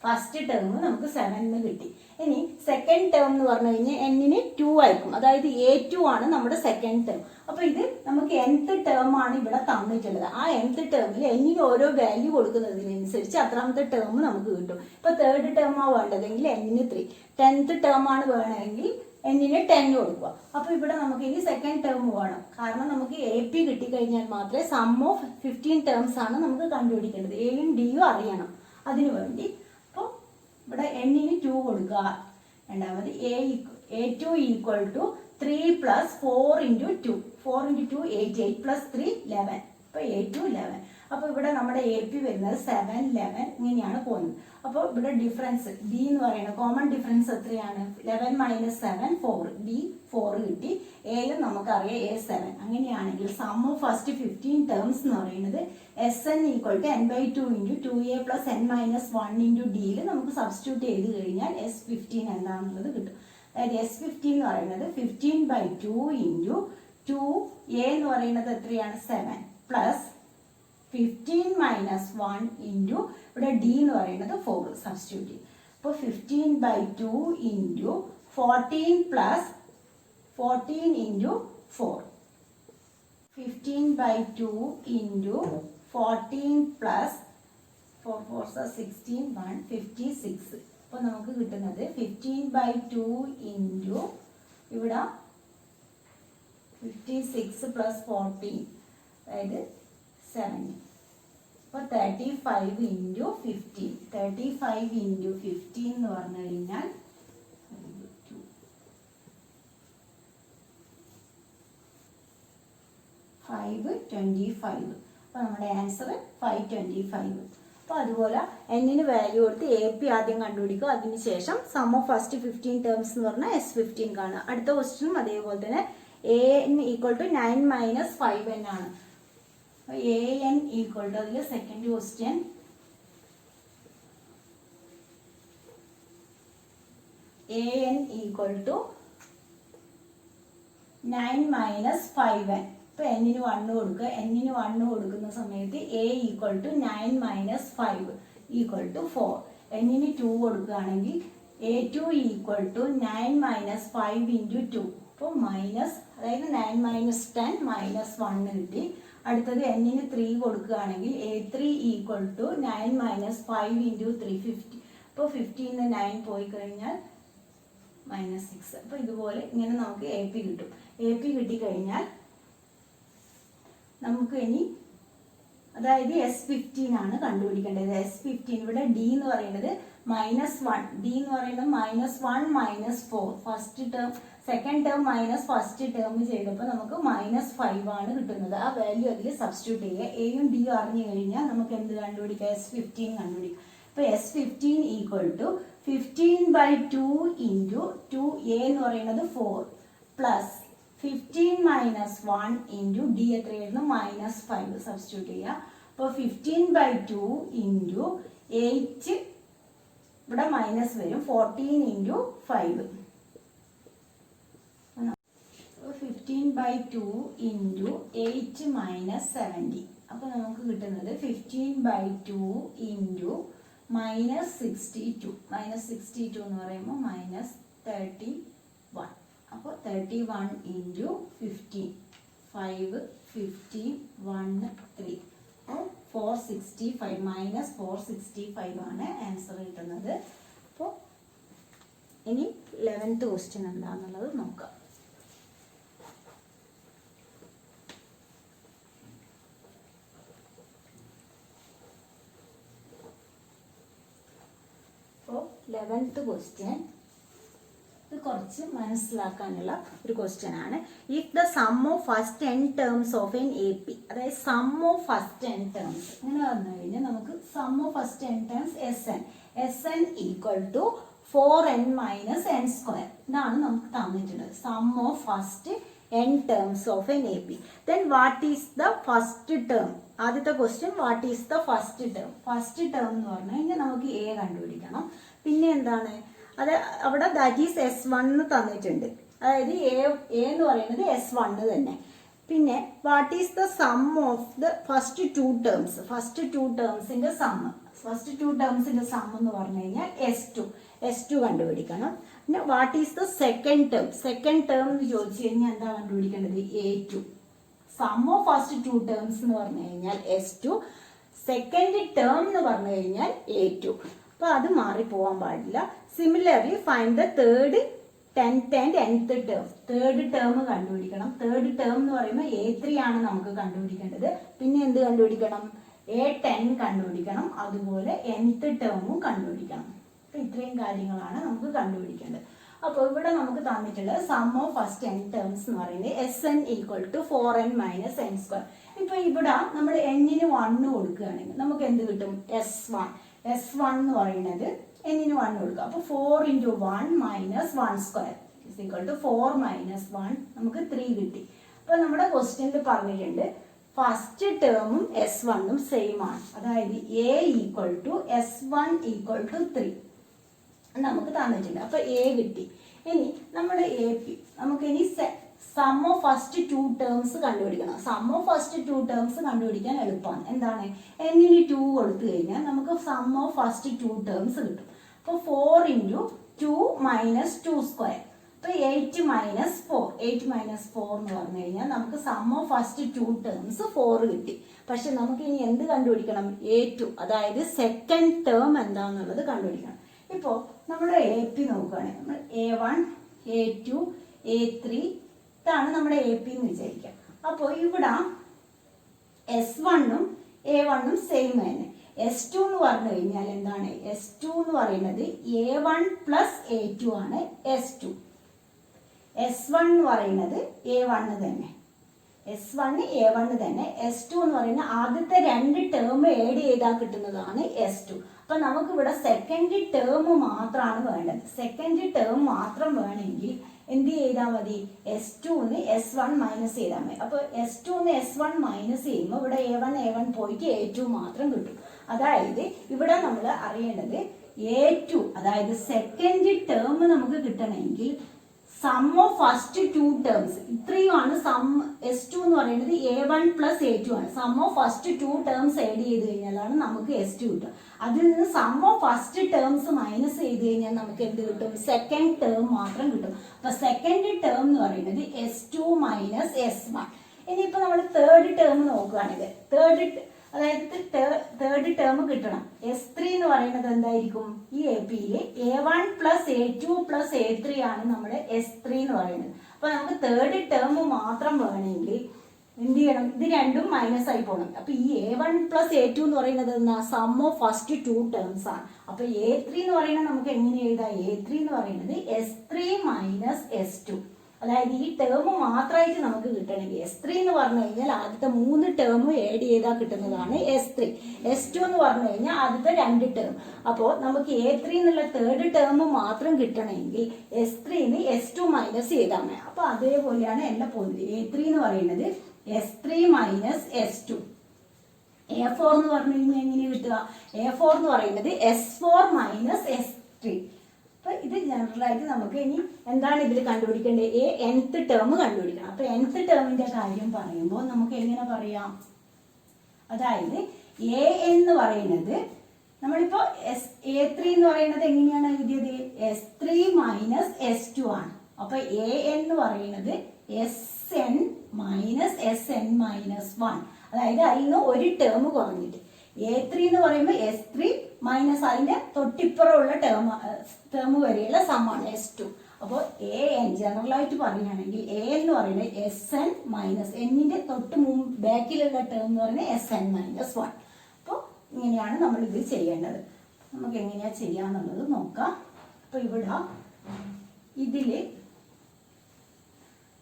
ഫസ്റ്റ് ടേം നമുക്ക് 7 എന്ന് കിട്ടി. ഇനി സെക്കൻഡ് ടേം എന്ന് പറഞ്ഞു കഴിഞ്ഞാൽ n-ന് 2 ആയിരിക്കും, അതായത് a2 ആണ് നമ്മുടെ സെക്കൻഡ് ടേം. അപ്പോൾ ഇത് നമുക്ക് nth ടേം ആണ് ഇവിടെ തന്നിട്ടുള്ളത്. ആ nth ടേമിൽ n-ന് ഓരോ വാല്യൂ കൊടുക്കുന്നതിനനുസരിച്ച് അത്രാമത്തെ ടേം നമുക്ക് കിട്ടും. ഇപ്പോൾ തേർഡ് ടേം ആണ് വേണ്ടതെങ്കിൽ n-ന് 3, 10th ടേം ആണ് വേണമെങ്കിൽ n-ന് 10 കൊടുക്കുക. അപ്പോൾ ഇവിടെ നമുക്ക് ഇനി സെക്കൻഡ് ടേം വേണം, കാരണം നമുക്ക് AP കിട്ടിക്കഴിഞ്ഞാൽ മാത്രമേ സം ഓഫ് 15 ടേംസ് ആണ് നമുക്ക് കണ്ടുപിടിക്കേണ്ടത്. എയും ഡിയും അറിയണം. അതിനു വേണ്ടി അപ്പോൾ ഇവിടെ n-ന് 2 കൊടുക്കുക. രണ്ടാമത് a2 equal to 3 plus 4 into 2. 4 into 2 8, 8 plus 3 11. അപ്പോൾ a2 11. അപ്പോൾ ഇവിടെ നമ്മുടെ AP വരുന്നത് 7 11 ഇങ്ങനെയാണ് പോകുന്നത്. അപ്പോൾ ഇവിടെ ഡിഫറൻസ് ഡി എന്ന് പറയുന്നത് കോമൺ ഡിഫറൻസ് എത്രയാണ്, 11 മൈനസ് 7 4. ഡി 4 കിട്ടി. എയും നമുക്കറിയാം a7. അങ്ങനെയാണെങ്കിൽ സം ഓഫ് ഫസ്റ്റ് 15 ടേംസ് എന്ന് പറയുന്നത് Sn equal to n/2 into 2a plus n minus 1 into ഡിയിൽ നമുക്ക് സബ്സ്റ്റിറ്റ്യൂട്ട് ചെയ്ത് കഴിഞ്ഞാൽ S15 എന്താണെന്നുള്ളത് കിട്ടും. അതായത് S15 എന്ന് പറയുന്നത് 15/2 ഇൻറ്റു 2a എന്ന് പറയുന്നത് എത്രയാണ് 7 പ്ലസ് 15 മൈനസ് 1 ഇൻറ്റു ഇവിടെ ഡി എന്ന് പറയുന്നത് 4 സബ്സ്റ്റിറ്റ്യൂട്ട് ചെയ്യും. അപ്പോൾ 15/2 into 14 plus 14 into 4. 15/2 into 14 plus 4 4 16 1 56. അപ്പോൾ നമുക്ക് കിട്ടുന്നത് 15/2 ഇൻറ്റു ഇവിടെ 56 പ്ലസ് 14 അതായത് 70. അപ്പോൾ 35 ഇൻറ്റു 15. 35 ഇൻറ്റു 15 എന്ന് പറഞ്ഞു കഴിഞ്ഞാൽ 525. അപ്പോൾ നമ്മുടെ ആൻസർ 525. അപ്പോൾ അതുപോലെ n-ന് വാല്യൂ കൊടുത്ത് AP ആദ്യം കണ്ടുപിടിക്കുക. അതിനുശേഷം സം ഓഫ് ഫസ്റ്റ് 15 ടേംസ് എന്ന് പറഞ്ഞാൽ S15 കാണുക. അടുത്ത ക്വസ്റ്റ്യനും അതേപോലെ തന്നെ an equal to 9 minus 5n ആണ്. an ഈക്വൽ ടു അതിൽ second question an equal to 9 minus 5n. ഇപ്പോൾ n-ന് 1 കൊടുക്കുക. n-ന് 1 കൊടുക്കുന്ന സമയത്ത് a equal to 9 minus 5 equal to 4. n-ന് 2 കൊടുക്കുകയാണെങ്കിൽ a2 equal to 9 minus 5 into 2. അപ്പോൾ മൈനസ്, അതായത് 9 മൈനസ് 10 മൈനസ് 1 കിട്ടി. അടുത്തത് n-ന് 3 കൊടുക്കുകയാണെങ്കിൽ a3 equal to 9 minus 5 into 3 50. അപ്പോൾ 15 9 പോയി കഴിഞ്ഞാൽ -6. അപ്പോൾ ഇതുപോലെ ഇങ്ങനെ നമുക്ക് AP കിട്ടും. AP കിട്ടിക്കഴിഞ്ഞാൽ നമുക്ക് ഇനി അതായത് S15 ആണ് കണ്ടുപിടിക്കേണ്ടത്. S15 ഇവിടെ D എന്ന് പറയുന്നത് -1, D എന്ന് പറയുന്നത് -1 -4, first term second term minus first term ചെയ്തപ്പോൾ നമുക്ക് -5 ആണ് കിട്ടുന്നത്. ആ വാല്യൂ അതിൽ സബ്സ്റ്റിറ്റ്യൂട്ട് ചെയ്യുക. എയും ഡി അറിഞ്ഞു കഴിഞ്ഞാൽ നമുക്ക് എന്ത് കണ്ടുപിടിക്കാം? S15 കണ്ടുപിടിക്കാം. അപ്പോൾ S15 equal to 15/2 into 2a എന്ന് പറയുന്നത് 4 പ്ലസ് 15 - 1 ഇൻറ്റു ഡി എത്രയായിരുന്നു? -5 സബ്സ്റ്റിറ്റ്യൂട്ട് ചെയ്യുക. അപ്പോൾ 15/2 ഇൻറ്റു 8 ഇവിടെ മൈനസ് വരും, 14 ഇൻറ്റു 5. 15/2 ഇൻറ്റു 8 - 70. അപ്പോൾ നമുക്ക് കിട്ടുന്നത് 15/2 ഇൻറ്റു -62. -62 എന്ന് പറയുമ്പോൾ -31. അപ്പോൾ 31 ഇൻറ്റു 15, 5, 15, 1, 3. അപ്പോൾ 465 -465 ആണ് ആൻസർ കിട്ടുന്നത്. അപ്പോൾ ഇനി 11th ക്വസ്റ്റ്യൻ എന്താണെന്നുള്ളത് നോക്കാം. അപ്പോൾ 11th ക്വസ്റ്റ്യൻ ഇത് കുറച്ച് മനസ്സിലാക്കാനുള്ള ഒരു ക്വസ്റ്റ്യൻ ആണ്. If the sum of first 10 terms of an A P, അതായത് സം ഓഫ് ഫസ്റ്റ് 10 ടേംസ് അങ്ങനെ വന്നു കഴിഞ്ഞാൽ നമുക്ക് sum of first 10 terms n equal to 4n - n². ഇതാണ് നമുക്ക് തന്നിട്ടുള്ളത്. Sum of first n terms of an A P. Then what is the first term? ആദ്യത്തെ question what is the first term? First term എന്ന് പറഞ്ഞു കഴിഞ്ഞാൽ നമുക്ക് A കണ്ടുപിടിക്കണം. പിന്നെ എന്താണ് അത് അവിടെ ദാറ്റ് ഈസ് S1 തന്നിട്ടുണ്ട്. അതായത് എ എന്ന് പറയുന്നത് S1 തന്നെ. പിന്നെ what is the sum of the first 2 terms? First 2 ടേംസിന്റെ സം എന്ന് പറഞ്ഞു കഴിഞ്ഞാൽ S2 കണ്ടുപിടിക്കണം. പിന്നെ what is the second term എന്ന് ചോദിച്ചു കഴിഞ്ഞാൽ എന്താ കണ്ടുപിടിക്കേണ്ടത്? A2. Some of first 2 terms എന്ന് പറഞ്ഞു കഴിഞ്ഞാൽ S2, സെക്കൻഡ് ടേം എന്ന് പറഞ്ഞു കഴിഞ്ഞാൽ A2. അപ്പോൾ അത് മാറിപ്പോവാൻ പാടില്ല. Similarly find the third 10th and nth term. Third term കണ്ടുപിടിക്കണം. തേർഡ് ടേം എന്ന് പറയുമ്പോൾ A3 ആണ് നമുക്ക് കണ്ടുപിടിക്കേണ്ടത്. പിന്നെ എന്ത് കണ്ടുപിടിക്കണം? A10 കണ്ടുപിടിക്കണം. അതുപോലെ nth ടേമും കണ്ടുപിടിക്കണം. അപ്പോൾ ഇത്രയും കാര്യങ്ങളാണ് നമുക്ക് കണ്ടുപിടിക്കേണ്ടത്. അപ്പോൾ ഇവിടെ നമുക്ക് തന്നിട്ടുള്ളത് സം ഓഫ് ഫസ്റ്റ് 10 ടേംസ് എന്ന് പറയുന്നത് Sn equal to 4n - n². ഇപ്പോൾ ഇവിടെ നമ്മൾ n-ന് 1 കൊടുക്കുകയാണെങ്കിൽ നമുക്ക് എന്ത് കിട്ടും? S1 എന്ന് പറയുന്നത് n-ന് 1 കൊടുക്കുക. അപ്പോൾ 4 × 1 - 1² ഇസ് ഈക്വൽ ടു 4 - 1 നമുക്ക് 3 കിട്ടി. അപ്പോൾ നമ്മുടെ ക്വസ്റ്റ്യനിൽ പറഞ്ഞിട്ടുണ്ട് ഫസ്റ്റ് ടേമും S1ഉം സെയിം ആണ്. അതായത് A equal to S1 equal to 3 നമുക്ക് തന്നിട്ടുണ്ട്. അപ്പോൾ A കിട്ടി. ഇനി നമ്മുടെ AP നമുക്ക് ഇനി സം ഓഫ് ഫസ്റ്റ് 2 ടേംസ് കണ്ടുപിടിക്കണം. സം ഓഫ് ഫസ്റ്റ് 2 ടേംസ് കണ്ടുപിടിക്കാൻ എളുപ്പമാണ്. എന്താണ്? n-ന് 2 കൊടുത്തു കഴിഞ്ഞാൽ നമുക്ക് സം ഓഫ് ഫസ്റ്റ് 2 ടേംസ് കിട്ടും. അപ്പോൾ 4 × 2 - 2². അപ്പോൾ 8 - 4 എന്ന് പറഞ്ഞു കഴിഞ്ഞാൽ നമുക്ക് സം ഓഫ് ഫസ്റ്റ് 2 ടേംസ് 4 കിട്ടി. പക്ഷെ നമുക്ക് ഇനി എന്ത് കണ്ടുപിടിക്കണം? A2, അതായത് സെക്കൻഡ് ടേം എന്താണെന്നുള്ളത് കണ്ടുപിടിക്കണം. ഇപ്പോൾ നമ്മുടെ AP നോക്കുകയാണെങ്കിൽ നമ്മൾ A1, A2, A3 ഇതാണ് നമ്മുടെ AP എന്ന് വിചാരിക്കാം. അപ്പോൾ ഇവിടെ S1ഉം A1ഉം സെയിം തന്നെ. S2 എന്ന് പറഞ്ഞു കഴിഞ്ഞാൽ എന്താണ്? S2 എന്ന് പറയുന്നത് A1 + A2 ആണ് S2. S1 എന്ന് പറയുന്നത് A1 തന്നെ. S1 A1 തന്നെ. S2 എന്ന് പറയുന്നത് ആദ്യത്തെ 2 ടേം ആഡ് ചെയ്താൽ കിട്ടുന്നതാണ് S2. അപ്പം നമുക്കിവിടെ സെക്കൻഡ് ടേം മാത്രമാണ് വേണ്ടത്. സെക്കൻഡ് ടേം മാത്രം വേണമെങ്കിൽ എന്ത് ചെയ്താൽ മതി? S2ന്ന് S1 മൈനസ് ചെയ്താൽ മതി. അപ്പോൾ S2ന്ന് S1 മൈനസ് ചെയ്യുമ്പോൾ ഇവിടെ A1 പോയിട്ട് A2 മാത്രം കിട്ടും. അതായത് ഇവിടെ നമ്മൾ അറിയേണ്ടത് A2, അതായത് സെക്കൻഡ് ടേം നമുക്ക് കിട്ടണമെങ്കിൽ സം ഓഫ് ഫസ്റ്റ് 2 ടേംസ് ഇത്രയുമാണ്. S2 എന്ന് പറയുന്നത് A1 + A2 ആണ്. Sum of first 2 terms add ചെയ്ത് കഴിഞ്ഞാലാണ് നമുക്ക് S2 കിട്ടുക. അതിൽ നിന്ന് sum of first terms minus ചെയ്ത് കഴിഞ്ഞാൽ നമുക്ക് എന്ത് കിട്ടും? സെക്കൻഡ് ടേം മാത്രം കിട്ടും. അപ്പൊ സെക്കൻഡ് ടേം എന്ന് പറയുന്നത് S2 - S1. ഇനിയിപ്പോൾ നമ്മൾ തേർഡ് ടേം നോക്കുകയാണെങ്കിൽ തേർഡ് ടേം കിട്ടണം. S3 എന്ന് പറയുന്നത് എന്തായിരിക്കും? ഈ APയിൽ A1 + A2 + A3 ആണ് നമ്മുടെ S3 എന്ന് പറയുന്നത്. അപ്പൊ നമുക്ക് തേർഡ് ടേം മാത്രം വേണമെങ്കിൽ എന്ത് ചെയ്യണം, ഇത് രണ്ടും മൈനസ് ആയി പോകണം. അപ്പൊ ഈ A1 പ്ലസ് A2 എന്ന് പറയുന്നത് എന്നാ സം ഓഫ് ഫസ്റ്റ് 2 ടേംസ് ആണ്. അപ്പൊ A3 എന്ന് പറയുന്നത് നമുക്ക് എങ്ങനെ എഴുതാം, A3 എന്ന് പറയുന്നത് S3 മൈനസ് S2. അതായത് ഈ ടേം മാത്രമായിട്ട് നമുക്ക് കിട്ടണമെങ്കിൽ S3 എന്ന് പറഞ്ഞു കഴിഞ്ഞാൽ ആദ്യത്തെ 3 ടേം ആഡ് ചെയ്താൽ കിട്ടുന്നതാണ് S3. S2 എന്ന് പറഞ്ഞു കഴിഞ്ഞാൽ ആദ്യത്തെ 2 ടേം. അപ്പോൾ നമുക്ക് A3 എന്നുള്ള തേർഡ് ടേം മാത്രം കിട്ടണമെങ്കിൽ S3ന്ന് S2 മൈനസ് ചെയ്താൽ മതി. അപ്പൊ അതേപോലെയാണ് എല്ലാം പോകുന്നത്. A3 എന്ന് പറയുന്നത് S3 മൈനസ് S2. A4 എന്ന് പറഞ്ഞു കഴിഞ്ഞാൽ എങ്ങനെ കിട്ടുക, A4 എന്ന് പറയുന്നത് S4 മൈനസ് S3. അപ്പൊ ഇത് ജനറൽ ആയിട്ട് നമുക്ക് ഇനി എന്താണ് ഇതിൽ കണ്ടുപിടിക്കേണ്ടത്, nth ടേം കണ്ടുപിടിക്കണം. അപ്പൊ nth ടേമിന്റെ കാര്യം പറയുമ്പോൾ നമുക്ക് എങ്ങനെ പറയാം, അതായത് A എന്ന് പറയുന്നത് നമ്മളിപ്പോ A3 എന്ന് പറയുന്നത് എങ്ങനെയാണ് എഴുതിയത്, S3 മൈനസ് S2 ആണ്. അപ്പൊ A എന്ന് പറയുന്നത് Sn മൈനസ് Sn മൈനസ് 1, അതായത് അതിൽ നിന്ന് ഒരു ടേം കുറഞ്ഞിട്ട്. A3 എന്ന് പറയുമ്പോൾ S3 മൈനസ് അതിന്റെ തൊട്ടിപ്പുറമുള്ള ടേം വരെയുള്ള സമ്മാണ് S2. അപ്പോൾ AN ജനറൽ ആയിട്ട് പറയുകയാണെങ്കിൽ A എന്ന് പറയുന്നത് Sn മൈനസ് എന്നിന്റെ തൊട്ട് ബാക്കിലുള്ള ടേം എന്ന് പറയുന്നത് Sn മൈനസ് 1. അപ്പോൾ ഇങ്ങനെയാണ് നമ്മൾ ഇത് ചെയ്യേണ്ടത്. നമുക്ക് എങ്ങനെയാ ചെയ്യാന്നുള്ളത് നോക്കാം. അപ്പൊ ഇവിടെ ഇതില്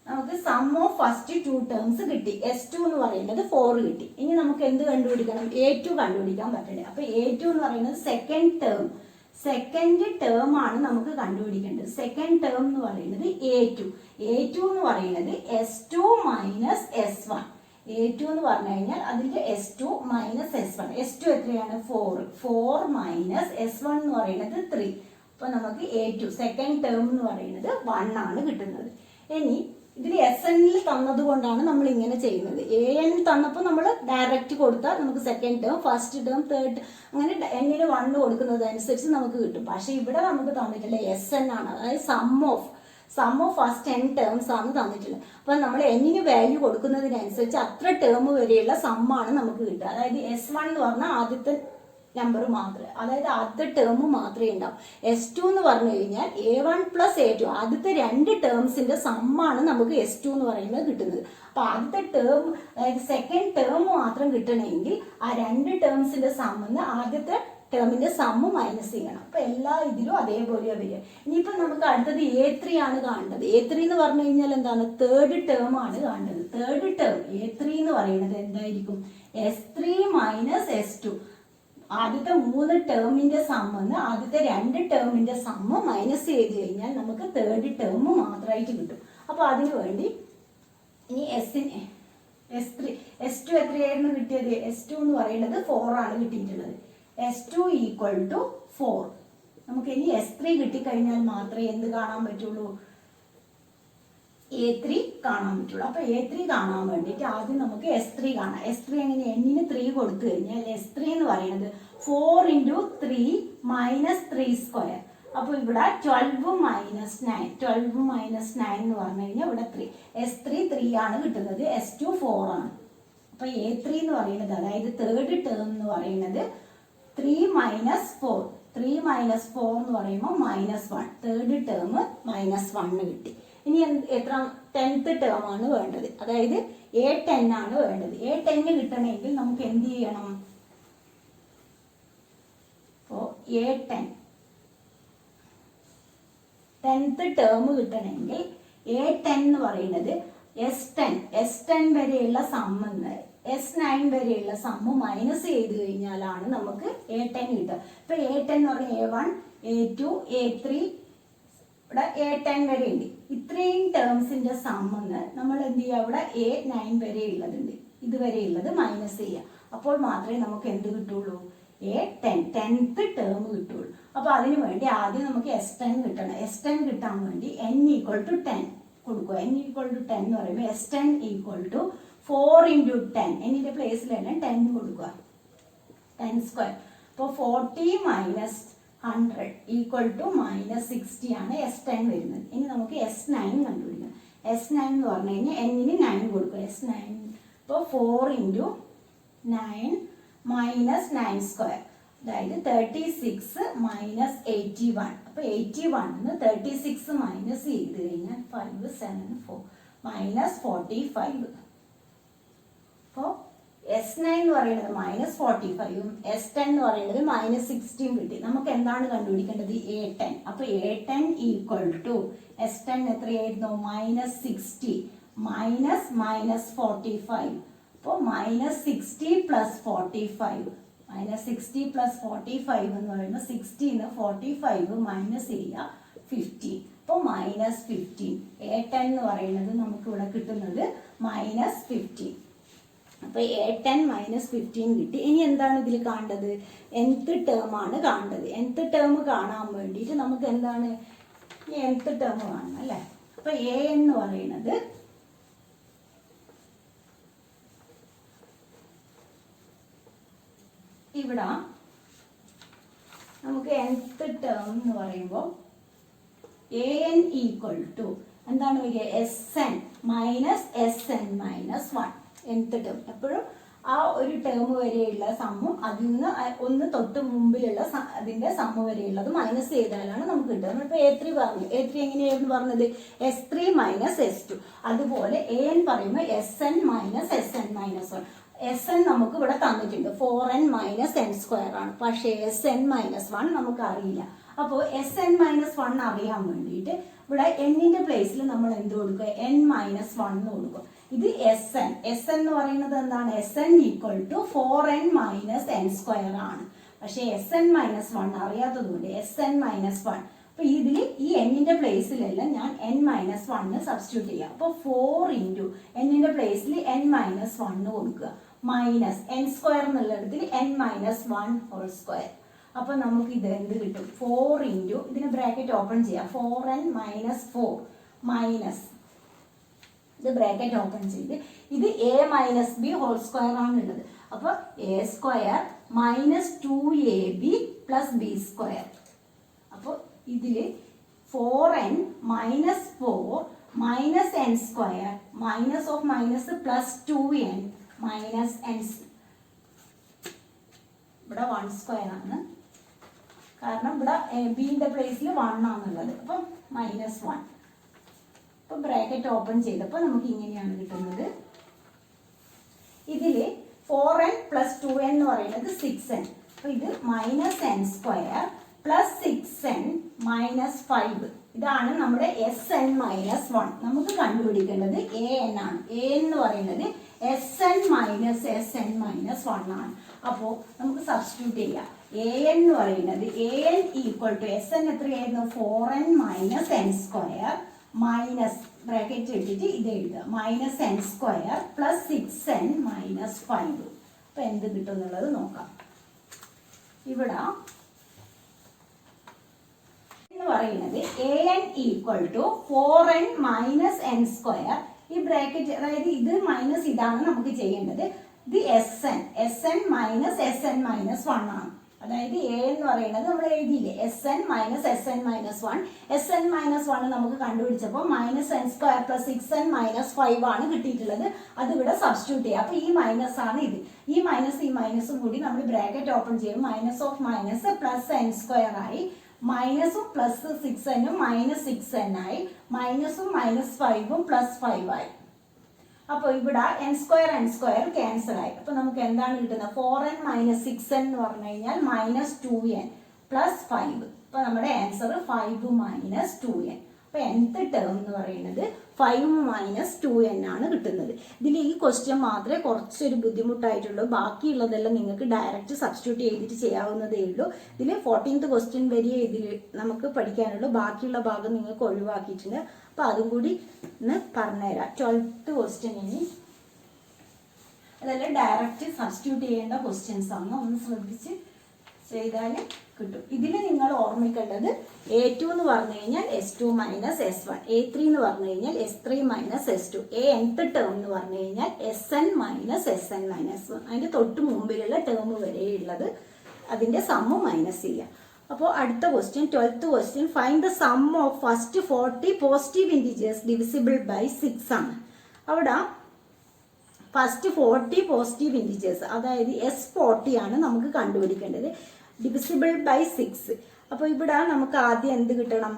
നമുക്ക് സം ഓഫ് ഫസ്റ്റ് 2 ടേംസ് കിട്ടി. S2 എന്ന് പറയുന്നത് 4 കിട്ടി. ഇനി നമുക്ക് എന്ത് കണ്ടുപിടിക്കണം, A2 കണ്ടുപിടിക്കാൻ പറ്റണ്ടേ. അപ്പൊ A2 എന്ന് പറയുന്നത് സെക്കൻഡ് ടേം ആണ് നമുക്ക് കണ്ടുപിടിക്കേണ്ടത്. സെക്കൻഡ് ടേം എന്ന് പറയുന്നത് A2 എന്ന് പറയുന്നത് S2 മൈനസ് S1. A2 എന്ന് പറഞ്ഞു കഴിഞ്ഞാൽ അതിന്റെ S2 മൈനസ് S1. S2 എത്രയാണ്, 4 മൈനസ് S1 എന്ന് പറയുന്നത് 3. അപ്പൊ നമുക്ക് A2 സെക്കൻഡ് ടേം എന്ന് പറയുന്നത് 1 ആണ് കിട്ടുന്നത്. ഇനി ഇതിൽ SNൽ തന്നത് കൊണ്ടാണ് നമ്മൾ ഇങ്ങനെ ചെയ്യുന്നത്. AN തന്നപ്പോൾ നമ്മൾ ഡയറക്റ്റ് കൊടുത്താൽ നമുക്ക് second term, first term, third അങ്ങനെ എന്നിന് 1 കൊടുക്കുന്നത് അനുസരിച്ച് നമുക്ക് കിട്ടും. പക്ഷെ ഇവിടെ നമുക്ക് തന്നിട്ടില്ല SN ആണ്, അതായത് sum of first n terms ആണ് തന്നിട്ടുള്ളത്. അപ്പൊ നമ്മൾ എന്നിന് വാല്യൂ കൊടുക്കുന്നതിനനുസരിച്ച് അത്ര ടേം വരെയുള്ള സമ്മാണ് നമുക്ക് കിട്ടുക. അതായത് S1 എന്ന് പറഞ്ഞാൽ ആദ്യത്തെ നമ്പർ മാത്രമേ, അതായത് ആദ്യത്തെ ടേം മാത്രമേ ഉണ്ടാവും. S2 എന്ന് പറഞ്ഞു കഴിഞ്ഞാൽ A1 പ്ലസ് A2 ആദ്യത്തെ 2 ടേംസിന്റെ സമ്മാണ് നമുക്ക് S2 എന്ന് പറയുന്നത് കിട്ടുന്നത്. അപ്പൊ ആദ്യത്തെ ടേം, അതായത് സെക്കൻഡ് ടേം മാത്രം കിട്ടണമെങ്കിൽ ആ 2 ടേംസിന്റെ സമ്മിന്ന് ആദ്യത്തെ ടേമിന്റെ സമ്മ് മൈനസ് ചെയ്യണം. അപ്പൊ എല്ലാ ഇതിലും അതേപോലെ വരിക. ഇനിയിപ്പോ നമുക്ക് അടുത്തത് A3 ആണ് കാണേണ്ടത്. A3 എന്ന് പറഞ്ഞു കഴിഞ്ഞാൽ എന്താണ്, തേർഡ് ടേം ആണ് കാണേണ്ടത്. തേർഡ് ടേം A3 എന്ന് പറയുന്നത് എന്തായിരിക്കും, S3 മൈനസ് S2. ആദ്യത്തെ 3 ടേമിന്റെ സമ്മിന്ന് ആദ്യത്തെ 2 ടേമിന്റെ സമ്മ് മൈനസ് ചെയ്ത് കഴിഞ്ഞാൽ നമുക്ക് തേർഡ് ടേം മാത്രമായിട്ട് കിട്ടും. അപ്പൊ അതിനു വേണ്ടി ഇനി S2 എത്രയായിരുന്നു കിട്ടിയത്, S2 എന്ന് പറയുന്നത് 4 ആണ് കിട്ടിയിട്ടുള്ളത്. S2 equal to 4. നമുക്ക് ഇനി S3 കിട്ടിക്കഴിഞ്ഞാൽ മാത്രമേ എന്ത് കാണാൻ പറ്റുള്ളൂ, A3 കാണാൻ പറ്റുള്ളൂ. അപ്പൊ A3 കാണാൻ വേണ്ടിയിട്ട് ആദ്യം നമുക്ക് S3 കാണാം. S3 എങ്ങനെ, എന്നിന് 3 കൊടുത്തു കഴിഞ്ഞാൽ S3 എന്ന് പറയുന്നത് 4 × 3 മൈനസ് 3 സ്ക്വയർ. അപ്പൊ ഇവിടെ 12 മൈനസ് 9 എന്ന് പറഞ്ഞു കഴിഞ്ഞാൽ ഇവിടെ 3. S3 3 ആണ് കിട്ടുന്നത്, S2 4 ആണ്. അപ്പൊ A3 എന്ന് പറയുന്നത്, അതായത് തേർഡ് ടേം എന്ന് പറയുന്നത് 3 മൈനസ് 4 എന്ന് പറയുമ്പോൾ -1. തേർഡ് ടേം -1 കിട്ടി. ഇനി എത്ര, 10th ടേം ആണ് വേണ്ടത്, അതായത് A10 ആണ് വേണ്ടത്. A10 കിട്ടണമെങ്കിൽ നമുക്ക് എന്ത് ചെയ്യണം, അപ്പോൾ A10 10th ടേം കിട്ടണമെങ്കിൽ A10 എന്ന് പറയുന്നത് S10 വരെയുള്ള സമ്മെന്ന് S9 വരെയുള്ള സമ്മ് മൈനസ് ചെയ്ത് കഴിഞ്ഞാലാണ് നമുക്ക് A10 കിട്ടുക. ഇപ്പൊ A10 എന്ന് പറഞ്ഞാൽ A1 A2 A3 ഇവിടെ A10 വരെ ഉണ്ട്. ഇത്രയും ടേംസിന്റെ സമ്മെന്ന് നമ്മൾ എന്ത് ചെയ്യുക, ഇവിടെ A9 വരെ ഉള്ളതുണ്ട്, ഇതുവരെ ഉള്ളത് മൈനസ് ചെയ്യുക. അപ്പോൾ മാത്രമേ നമുക്ക് എന്ത് കിട്ടുള്ളൂ, A10th ടേം കിട്ടുള്ളൂ. അപ്പൊ അതിനു വേണ്ടി ആദ്യം നമുക്ക് S10 കിട്ടണം. S10 കിട്ടാൻ വേണ്ടി n = 10 കൊടുക്കുക. n = 10 എന്ന് പറയുമ്പോൾ S10 = 4 × 10, എന്നിന്റെ പ്ലേസിൽ തന്നെ 10 കൊടുക്കുക, 10 സ്ക്വയർ. അപ്പോൾ 40 മൈനസ് 100 = -60 ആണ് S10 വരുന്നത്. ഇനി നമുക്ക് S9 കണ്ടുപിടിക്കണം. S9 എന്ന് പറഞ്ഞു കഴിഞ്ഞാൽ എന്നിന് 9 കൊടുക്കുക. S9 ഇപ്പോൾ 4 × 9 മൈനസ് 9 സ്ക്വയർ, അതായത് 36 മൈനസ് 81. അപ്പോൾ 81 36 മൈനസ് ചെയ്ത് കഴിഞ്ഞാൽ 5 7 4 -45. S9 എന്ന് പറയുന്നത് -45ഉം S10 എന്ന് പറയുന്നത് -16 കിട്ടി. നമുക്ക് എന്താണ് കണ്ടുപിടിക്കേണ്ടത്? A10. അപ്പൊ A10 ഈക്വൽ ടു S10 എത്രയായിരുന്നു? -60 -45. അപ്പോൾ -60 + 45. -60 + 45 എന്ന് പറയുമ്പോൾ 60ന്ന് 45 മൈനസ് ചെയ്യുക 15. അപ്പോൾ -15. A10 എന്ന് പറയുന്നത് നമുക്ക് ഇവിടെ കിട്ടുന്നത് -15. അപ്പോൾ A10 -15 കിട്ടി. ഇനി എന്താണ് ഇതിൽ കാണേണ്ടത്? nth ടേം ആണ് കാണേണ്ടത്. nth ടേം കാണാൻ വേണ്ടിയിട്ട് നമുക്ക് എന്താണ് nth ടേം കാണണം അല്ലേ? അപ്പോൾ A എന്ന് പറയുന്നത് ഇവിടെ നമുക്ക് nth ടേം എന്ന് പറയുമ്പോൾ an ഈക്വൽ ടു എന്താണ് വരിക? Sn Sn -1 nth term. എപ്പോഴും ആ ഒരു ടേം വരെയുള്ള സമ്മും അതിൽ നിന്ന് ഒന്ന് തൊട്ട് മുമ്പിലുള്ള അതിന്റെ സമ്മ് വരെയുള്ളത് മൈനസ് ചെയ്താലാണ് നമുക്ക് കിട്ടുന്നത്. ഇപ്പൊ A3 പറഞ്ഞു. A3 എങ്ങനെയായിരുന്നു പറഞ്ഞത്? S3 - S2. അതുപോലെ an പറയുമ്പോൾ Sn Sn -1. Sn നമുക്ക് ഇവിടെ തന്നിട്ടുണ്ട് 4n - n² ആണ്. പക്ഷേ Sn -1 നമുക്ക് അറിയില്ല. അപ്പോൾ Sn -1 അറിയാൻ വേണ്ടിയിട്ട് ഇവിടെ n-ന്റെ പ്ലേസിൽ നമ്മൾ എന്ത് കൊടുക്കുക? n - 1 എന്ന് കൊടുക്കുക. ഇത് Sn എന്ന് പറയുന്നത് എന്താണ്? Sn equal to 4n - n² ആണ്. പക്ഷേ Sn -1 അറിയാത്തതുകൊണ്ട് Sn -1. അപ്പൊ ഇതിൽ ഈ n-ന്റെ പ്ലേസിലെല്ലാം ഞാൻ n - 1 സബ്സ്റ്റിറ്റ്യൂട്ട് ചെയ്യാം. അപ്പോൾ 4 ഇൻറ്റു n-ന്റെ പ്ലേസിൽ n - 1 കൊടുക്കുക. മൈനസ് n² എന്നുള്ളിടത്തിൽ n - 1² അപ്പൊ നമുക്ക് ഇത് എന്ത് കിട്ടും? 4 ഇൻറ്റു ഇതിന് ബ്രാക്കറ്റ് ഓപ്പൺ ചെയ്യാം. 4n - 4 മൈനസ് ഇത് ബ്രാക്കറ്റ് ഓപ്പൺ ചെയ്ത് ഇത് a - b² ആണുള്ളത്. അപ്പൊ a² -2ab + b². അപ്പോൾ ഇതില് 4n - 4 minus n² minus of minus +2n minus n. ഇവിടെ 1² ആണ്, കാരണം ഇവിടെ ബിന്റെ പ്ലേസിൽ 1 ആണുള്ളത്. അപ്പം -1. അപ്പൊ ബ്രാക്കറ്റ് ഓപ്പൺ ചെയ്തപ്പോൾ നമുക്ക് ഇങ്ങനെയാണ് കിട്ടുന്നത്. ഇതില് 4n + 2n എന്ന് പറയുന്നത് 6n. അപ്പൊ ഇത് -n² + 6n -5. ഇതാണ് നമ്മുടെ Sn -1. നമുക്ക് കണ്ടുപിടിക്കേണ്ടത് an ആണ്. an എന്ന് പറയുന്നത് Sn Sn -1 ആണ്. അപ്പോൾ നമുക്ക് സബ്സ്റ്റിറ്റ്യൂട്ട് ചെയ്യാം. an എന്ന് പറയുന്നത് an ഈക്വൽ ടു Sn എത്രയായിരുന്നു? 4n - n² മൈനസ് ബ്രാക്കറ്റ് ഇട്ടിട്ട് ഇത് എഴുതുക. -n² + 6n -5. അപ്പൊ എന്ത് കിട്ടും എന്നുള്ളത് നോക്കാം. ഇവിടെ എന്ന് പറയുന്നത് an equal to 4n - n². ഈ ബ്രാക്കറ്റ് അതായത് ഇത് മൈനസ് ഇതാണ് നമുക്ക് ചെയ്യേണ്ടത്. ഇത് Sn Sn -1 ആണ്. അതായത് a എന്ന് പറയുന്നത് നമ്മൾ എഴുതിയില്ലേ? Sn Sn -1. Sn -1 നമുക്ക് കണ്ടുപിടിച്ചപ്പോൾ -n² + 6n -5 ആണ് കിട്ടിയിട്ടുള്ളത്. അത് ഇവിടെ സബ്സ്റ്റിറ്റ്യൂട്ട് ചെയ്യാം. അപ്പൊ ഈ മൈനസ് ആണ് ഇത്. ഈ മൈനസും കൂടി നമ്മൾ ബ്രാക്കറ്റ് ഓപ്പൺ ചെയ്യും. മൈനസ് ഓഫ് മൈനസ് +n² ആയി. മൈനസും +6n -6n ആയി. മൈനസും -5ഉം +5 ആയി. അപ്പോൾ ഇവിടെ n² ക്യാൻസൽ ആയി. അപ്പൊ നമുക്ക് എന്താണ് കിട്ടുന്നത്? 4n - 6n എന്ന് പറഞ്ഞു കഴിഞ്ഞാൽ -2n + 5. അപ്പൊ നമ്മുടെ ആൻസർ 5 - 2n. അപ്പൊ nth ടേം എന്ന് പറയുന്നത് 5 - 2n ആണ് കിട്ടുന്നത്. ഇതിൽ ഈ ക്വസ്റ്റ്യൻ മാത്രമേ കുറച്ചൊരു ബുദ്ധിമുട്ടായിട്ടുള്ളൂ. ബാക്കിയുള്ളതെല്ലാം നിങ്ങൾക്ക് ഡയറക്റ്റ് സബ്സ്റ്റിറ്റ്യൂട്ട് ചെയ്തിട്ട് ചെയ്യാവുന്നതേ ഉള്ളൂ. ഇതിൽ 14th ക്വസ്റ്റ്യൻ വരെ ഇതിൽ നമുക്ക് പഠിക്കാനുള്ളൂ. ബാക്കിയുള്ള ഭാഗം നിങ്ങൾക്ക് ഒഴിവാക്കിയിട്ടുണ്ട്. അപ്പൊ അതും കൂടി ഒന്ന് പറഞ്ഞുതരാം. 12th ക്വസ്റ്റ്യൻ ഇനി അതെല്ലാം ഡയറക്റ്റ് സബ്സ്റ്റിറ്റ്യൂട്ട് ചെയ്യേണ്ട ക്വസ്റ്റ്യൻസ് ആണ്. ഒന്ന് ശ്രദ്ധിച്ച് ചെയ്താൽ കിട്ടും. ഇതിൽ നിങ്ങൾ ഓർമ്മിക്കേണ്ടത് A2 എന്ന് പറഞ്ഞു കഴിഞ്ഞാൽ S2 - S1, A3 എന്ന് പറഞ്ഞു കഴിഞ്ഞാൽ S3 - S2, nth ടേം എന്ന് പറഞ്ഞു കഴിഞ്ഞാൽ Sn Sn -1. അതിന്റെ തൊട്ട് മുമ്പിലുള്ള ടേം വരെയുള്ളത് അതിന്റെ സമ്മ് മൈനസ് ചെയ്യുക. അപ്പോൾ അടുത്ത question 12th question, find the sum of first 40 positive integers divisible by 6 ആണ്. അവിടെ ഫസ്റ്റ് 40 പോസിറ്റീവ് ഇൻറ്റിജേഴ്സ് അതായത് S40 ആണ് നമുക്ക് കണ്ടുപിടിക്കേണ്ടത്. Divisible by 6. അപ്പോൾ ഇവിടെ നമുക്ക് ആദ്യം എന്ത് കിട്ടണം?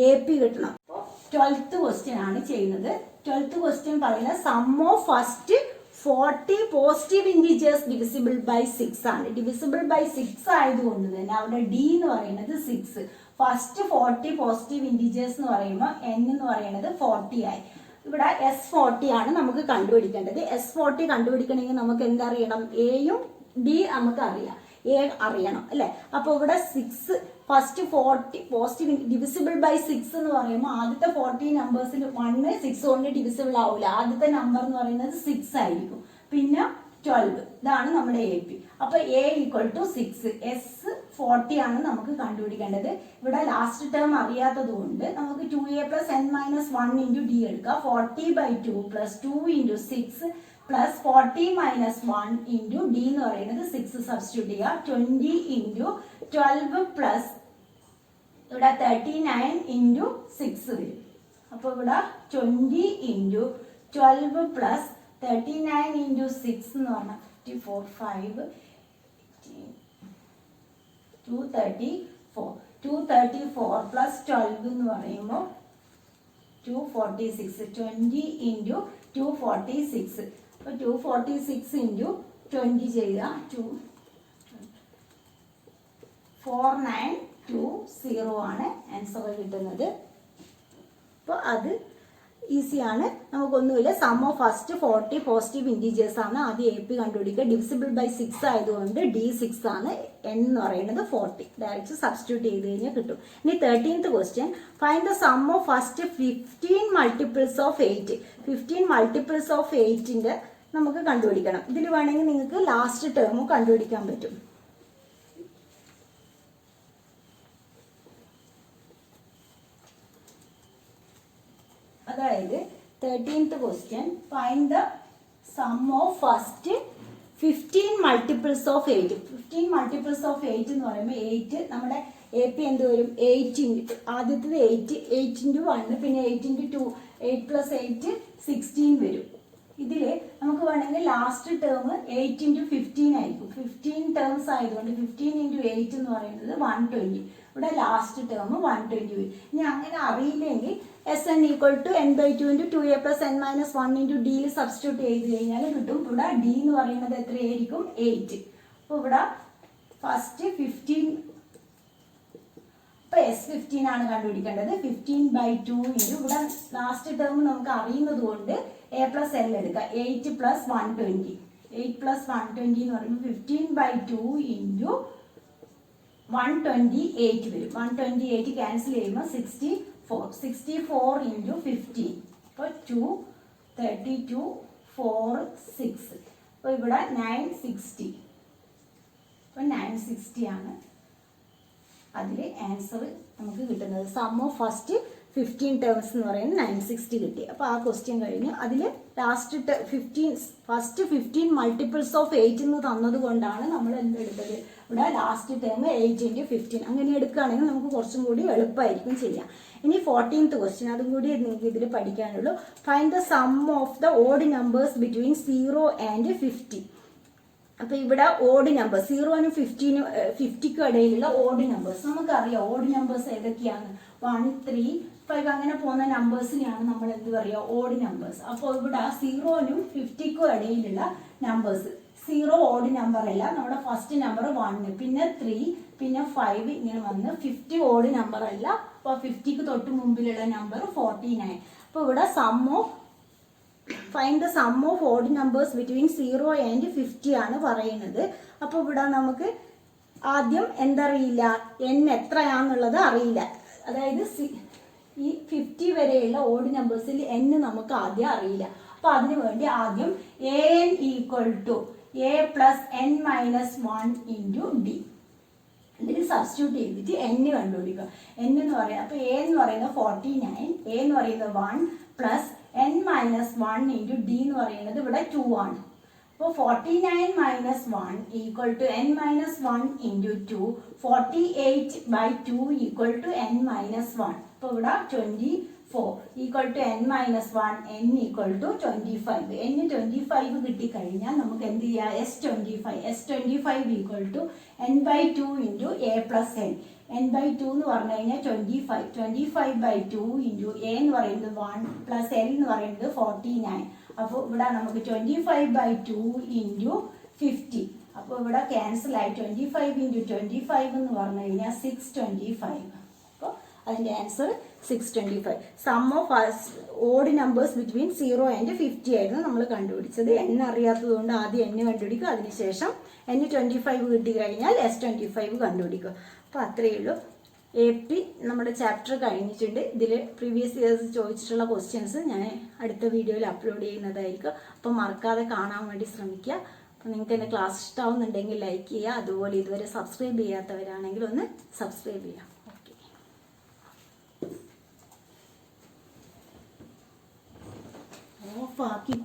AP കിട്ടണം. അപ്പോൾ 12th ക്വസ്റ്റ്യൻ ആണ് ചെയ്യുന്നത്. 12th ക്വസ്റ്റ്യൻ പറയുന്നത് sum of first 40 positive integers divisible by 6 ആണ്. ഡിവിസിബിൾ ബൈ 6 ആയതുകൊണ്ട് തന്നെ അവിടെ ഡി എന്ന് പറയുന്നത് 6. ഫസ്റ്റ് 40 പോസിറ്റീവ് ഇൻറ്റീജേഴ്സ് എന്ന് പറയുമ്പോൾ n എന്ന് പറയുന്നത് 40 ആയി. ഇവിടെ S40 ആണ് നമുക്ക് കണ്ടുപിടിക്കേണ്ടത്. S40 കണ്ടുപിടിക്കണമെങ്കിൽ നമുക്ക് എന്തറിയണം? എയും ഡി നമുക്ക് അറിയാം, എ അറിയണം അല്ലെ. അപ്പൊ ഇവിടെ 6 ഫസ്റ്റ് 40 പോസിറ്റീവ് ഡിവിസിബിൾ ബൈ 6 എന്ന് പറയുമ്പോൾ ആദ്യത്തെ 40 നമ്പേഴ്സിൽ 1 6 കൊണ്ട് ഡിവിസിബിൾ ആവില്ല. ആദ്യത്തെ നമ്പർ എന്ന് പറയുന്നത് 6 ആയിരിക്കും. പിന്നെ 12 ഇതാണ് നമ്മുടെ എ പി. അപ്പൊ എ ഈക്വൽ ടു 6. S40 ആണ് നമുക്ക് കണ്ടുപിടിക്കേണ്ടത്. ഇവിടെ ലാസ്റ്റ് ടേം അറിയാത്തത് കൊണ്ട് നമുക്ക് 2a plus n minus 1 into d എടുക്കാം. 40 by 2 plus 2 into 6 plus 40 minus 1 into d എന്ന് പറയുന്നത് 6 സബ്സ്റ്റിറ്റ്യൂട്ട് ചെയ്യുക. 20 into 12 plus ഇവിടെ 39 into 6 വരും. അപ്പൊ ഇവിടെ 20 into 12 plus 39 into 6 എന്ന് പറഞ്ഞാൽ 54 5 234 234 plus 12 എന്ന് പറയുമ്പോൾ 246 20 into 246. അപ്പോൾ 246 into 20 ചെയ്യുക 4920 ആണ് ആൻസർ കിട്ടുന്നത്. അപ്പോൾ അത് ഈസിയാണ്, നമുക്കൊന്നുമില്ല. Sum of first 40 positive integers ആണ് ആദ്യം എ പി കണ്ടുപിടിക്കുക. ഡിവിസിബിൾ ബൈ 6 ആയതുകൊണ്ട് ഡി 6 ആണ്, n എന്ന് പറയുന്നത് 40. ഡയറക്റ്റ് സബ്സ്റ്റിറ്റ്യൂട്ട് ചെയ്ത് കഴിഞ്ഞാൽ കിട്ടും. ഇനി 13th question, find the sum of first 15 multiples of 8. 15 multiples of 8ന്റെ നമുക്ക് കണ്ടുപിടിക്കണം. ഇതിൽ വേണമെങ്കിൽ നിങ്ങൾക്ക് ലാസ്റ്റ് ടേമും കണ്ടുപിടിക്കാൻ പറ്റും. അതായത് 13th question, find the sum of first 15 multiples of 8. 15 multiples of 8 എന്ന് പറയുമ്പോൾ 8 നമ്മുടെ എ പി എന്ത് വരും? 8 ഇൻറ്റു ആദ്യത്തത് 8 ഇൻറ്റു 1 പിന്നെ 8 ഇൻറ്റു 2 8 പ്ലസ് 8 16 വരും. ഇതിൽ നമുക്ക് വേണമെങ്കിൽ ലാസ്റ്റ് ടേം 8 ഇൻറ്റു 15 ആയിരിക്കും. 15 ടേംസ് ആയതുകൊണ്ട് 15 ഇൻറ്റു 8 എന്ന് പറയുന്നത് 120. ഇവിടെ ലാസ്റ്റ് ടേം 120 വരും. ഇനി അങ്ങനെ അറിയില്ലെങ്കിൽ Sn equal to n by 2 into 2a plus n minus 1 into ഡിയിൽ സബ്സ്റ്റിറ്റ്യൂട്ട് ചെയ്ത് കഴിഞ്ഞാൽ കിട്ടും. ഇവിടെ ഡി എന്ന് പറയുന്നത് എത്രയായിരിക്കും? 8. അപ്പോൾ ഇവിടെ ഫസ്റ്റ് 15 ഇപ്പൊ S15 ആണ് കണ്ടുപിടിക്കേണ്ടത്. 15 by 2 ഇൻറ്റു ഇവിടെ ലാസ്റ്റ് ടേം നമുക്ക് അറിയുന്നത് കൊണ്ട് a പ്ലസ് എൽ എടുക്കുക. 8 പ്ലസ് 120 8 പ്ലസ് 120 എന്ന് പറയുമ്പോൾ 15 by 2 ഇൻറ്റു 128 വരും. 128 ക്യാൻസൽ ചെയ്യുമ്പോൾ 64 ഇൻറ്റു 15 അപ്പോൾ 2 32 4 6. അപ്പോൾ ഇവിടെ 960. അപ്പോൾ 960 ആണ് അതിൽ ആൻസർ നമുക്ക് കിട്ടുന്നത്. സം ഓഫ് ഫസ്റ്റ് 15 ടേംസ് എന്ന് പറയുന്നത് 960 കിട്ടി. അപ്പോൾ ആ ക്വസ്റ്റ്യൻ കഴിഞ്ഞു. അതിൽ ലാസ്റ്റ് ഫസ്റ്റ് 15 മൾട്ടിപ്പിൾസ് ഓഫ് 8 എന്ന് തന്നത് കൊണ്ടാണ് നമ്മൾ എന്തെടുത്തത്? ഇവിടെ ലാസ്റ്റ് ടേം 8 ഇൻറ്റു 15 അങ്ങനെ എടുക്കുകയാണെങ്കിൽ നമുക്ക് കുറച്ചും കൂടി എളുപ്പമായിരിക്കും ചെയ്യാം. ഇനി 14th ക്വസ്റ്റ്യൻ, അതും കൂടി നിങ്ങൾക്ക് ഇതിൽ പഠിക്കാനുള്ളൂ. Find the sum of the odd numbers between 0 and 50. അപ്പോൾ ഇവിടെ ഓഡ് നമ്പർ 0-നും 50-ക്കും ഇടയിലുള്ള ഓഡ് നമ്പേഴ്സ് നമുക്കറിയാം. ഓഡ് നമ്പേഴ്സ് ഏതൊക്കെയാണ്? 1 3 5 അങ്ങനെ പോകുന്ന നമ്പേഴ്സിനെയാണ് നമ്മൾ എന്ത് പറയുക? Odd numbers. അപ്പോൾ ഇവിടെ 0-നും 50-ക്കും ഇടയിലുള്ള നമ്പേഴ്സ് 0 ഓഡ് നമ്പർ അല്ല, നമ്മുടെ ഫസ്റ്റ് നമ്പർ 1 പിന്നെ 3 പിന്നെ 5 ഇങ്ങനെ വന്ന് 50 ഓഡ് നമ്പർ അല്ല. അപ്പോൾ 50-ക്ക് തൊട്ട് മുമ്പിലുള്ള നമ്പർ 49. അപ്പോൾ ഇവിടെ find the sum of odd numbers between 0 and 50 ആണ് പറയുന്നത്. അപ്പോൾ ഇവിടെ നമുക്ക് ആദ്യം എന്തറിയില്ല? n എത്രയാണെന്നുള്ളത് അറിയില്ല. അതായത് ഈ 50 വരെയുള്ള ഓഡ് നമ്പേഴ്സിൽ n നമുക്ക് ആദ്യം അറിയില്ല. അപ്പോൾ അതിനു വേണ്ടി ആദ്യം an equal to a plus n minus 1 into D ഇതിൽ സബ്സ്റ്റിറ്റ്യൂട്ട് ചെയ്തിട്ട് n കണ്ടുപിടിക്കുക. n എന്ന് പറയുന്നത്, അപ്പോൾ a എന്ന് പറയുന്നത് 49, a എന്ന് പറയുന്നത് 1 plus n minus 1 into D എന്ന് പറയുന്നത് ഇവിടെ 2 ആണ്. അപ്പോൾ 49 minus 1 equal to n minus 1 into 2 48 by 2 equal to n minus 1. അപ്പോൾ ഇവിടെ 24 equal to n minus 1 n equal to 25. n 25 കിട്ടിക്കഴിഞ്ഞാൽ നമുക്ക് എന്ത് ചെയ്യാം? S25 equal to n by 2 into a plus n by 2 എന്ന് പറഞ്ഞു കഴിഞ്ഞാൽ 25 ബൈ 2 ഇൻറ്റു a എന്ന് പറയുന്നത് 1 പ്ലസ് l എന്ന് പറയുന്നത് 49. അപ്പോൾ ഇവിടെ നമുക്ക് 25/2 ഇൻറ്റു 50. അപ്പോൾ ഇവിടെ ക്യാൻസൽ ആയി. 25 ഇൻറ്റു 25 എന്ന് പറഞ്ഞു കഴിഞ്ഞാൽ 625. അപ്പോൾ അതിൻ്റെ answer 625. Sum of odd numbers between 0 and 50 ആയിരുന്നു നമ്മൾ കണ്ടുപിടിച്ചത്. n അറിയാത്തത് കൊണ്ട് ആദ്യം n കണ്ടുപിടിക്കുക, അതിനുശേഷം n 25 കിട്ടി കഴിഞ്ഞാൽ S25 കണ്ടുപിടിക്കുക. അപ്പോൾ അത്രയേ ഉള്ളൂ. AP നമ്മുടെ ചാപ്റ്റർ കഴിഞ്ഞിട്ടുണ്ട്. ഇതിൽ പ്രീവിയസ് ഇയേഴ്സ് ചോദിച്ചിട്ടുള്ള ക്വസ്റ്റ്യൻസ് ഞാൻ അടുത്ത വീഡിയോയിൽ അപ്ലോഡ് ചെയ്യുന്നതായിരിക്കും. അപ്പോൾ മറക്കാതെ കാണാൻ വേണ്ടി ശ്രമിക്കുക. അപ്പോൾ നിങ്ങൾക്ക് എൻ്റെ ക്ലാസ് ഇഷ്ടമാവുന്നുണ്ടെങ്കിൽ ലൈക്ക് ചെയ്യുക. അതുപോലെ ഇതുവരെ സബ്സ്ക്രൈബ് ചെയ്യാത്തവരാണെങ്കിൽ ഒന്ന് സബ്സ്ക്രൈബ് ചെയ്യാം. ഓക്കെ, ഓഫ് ആക്കി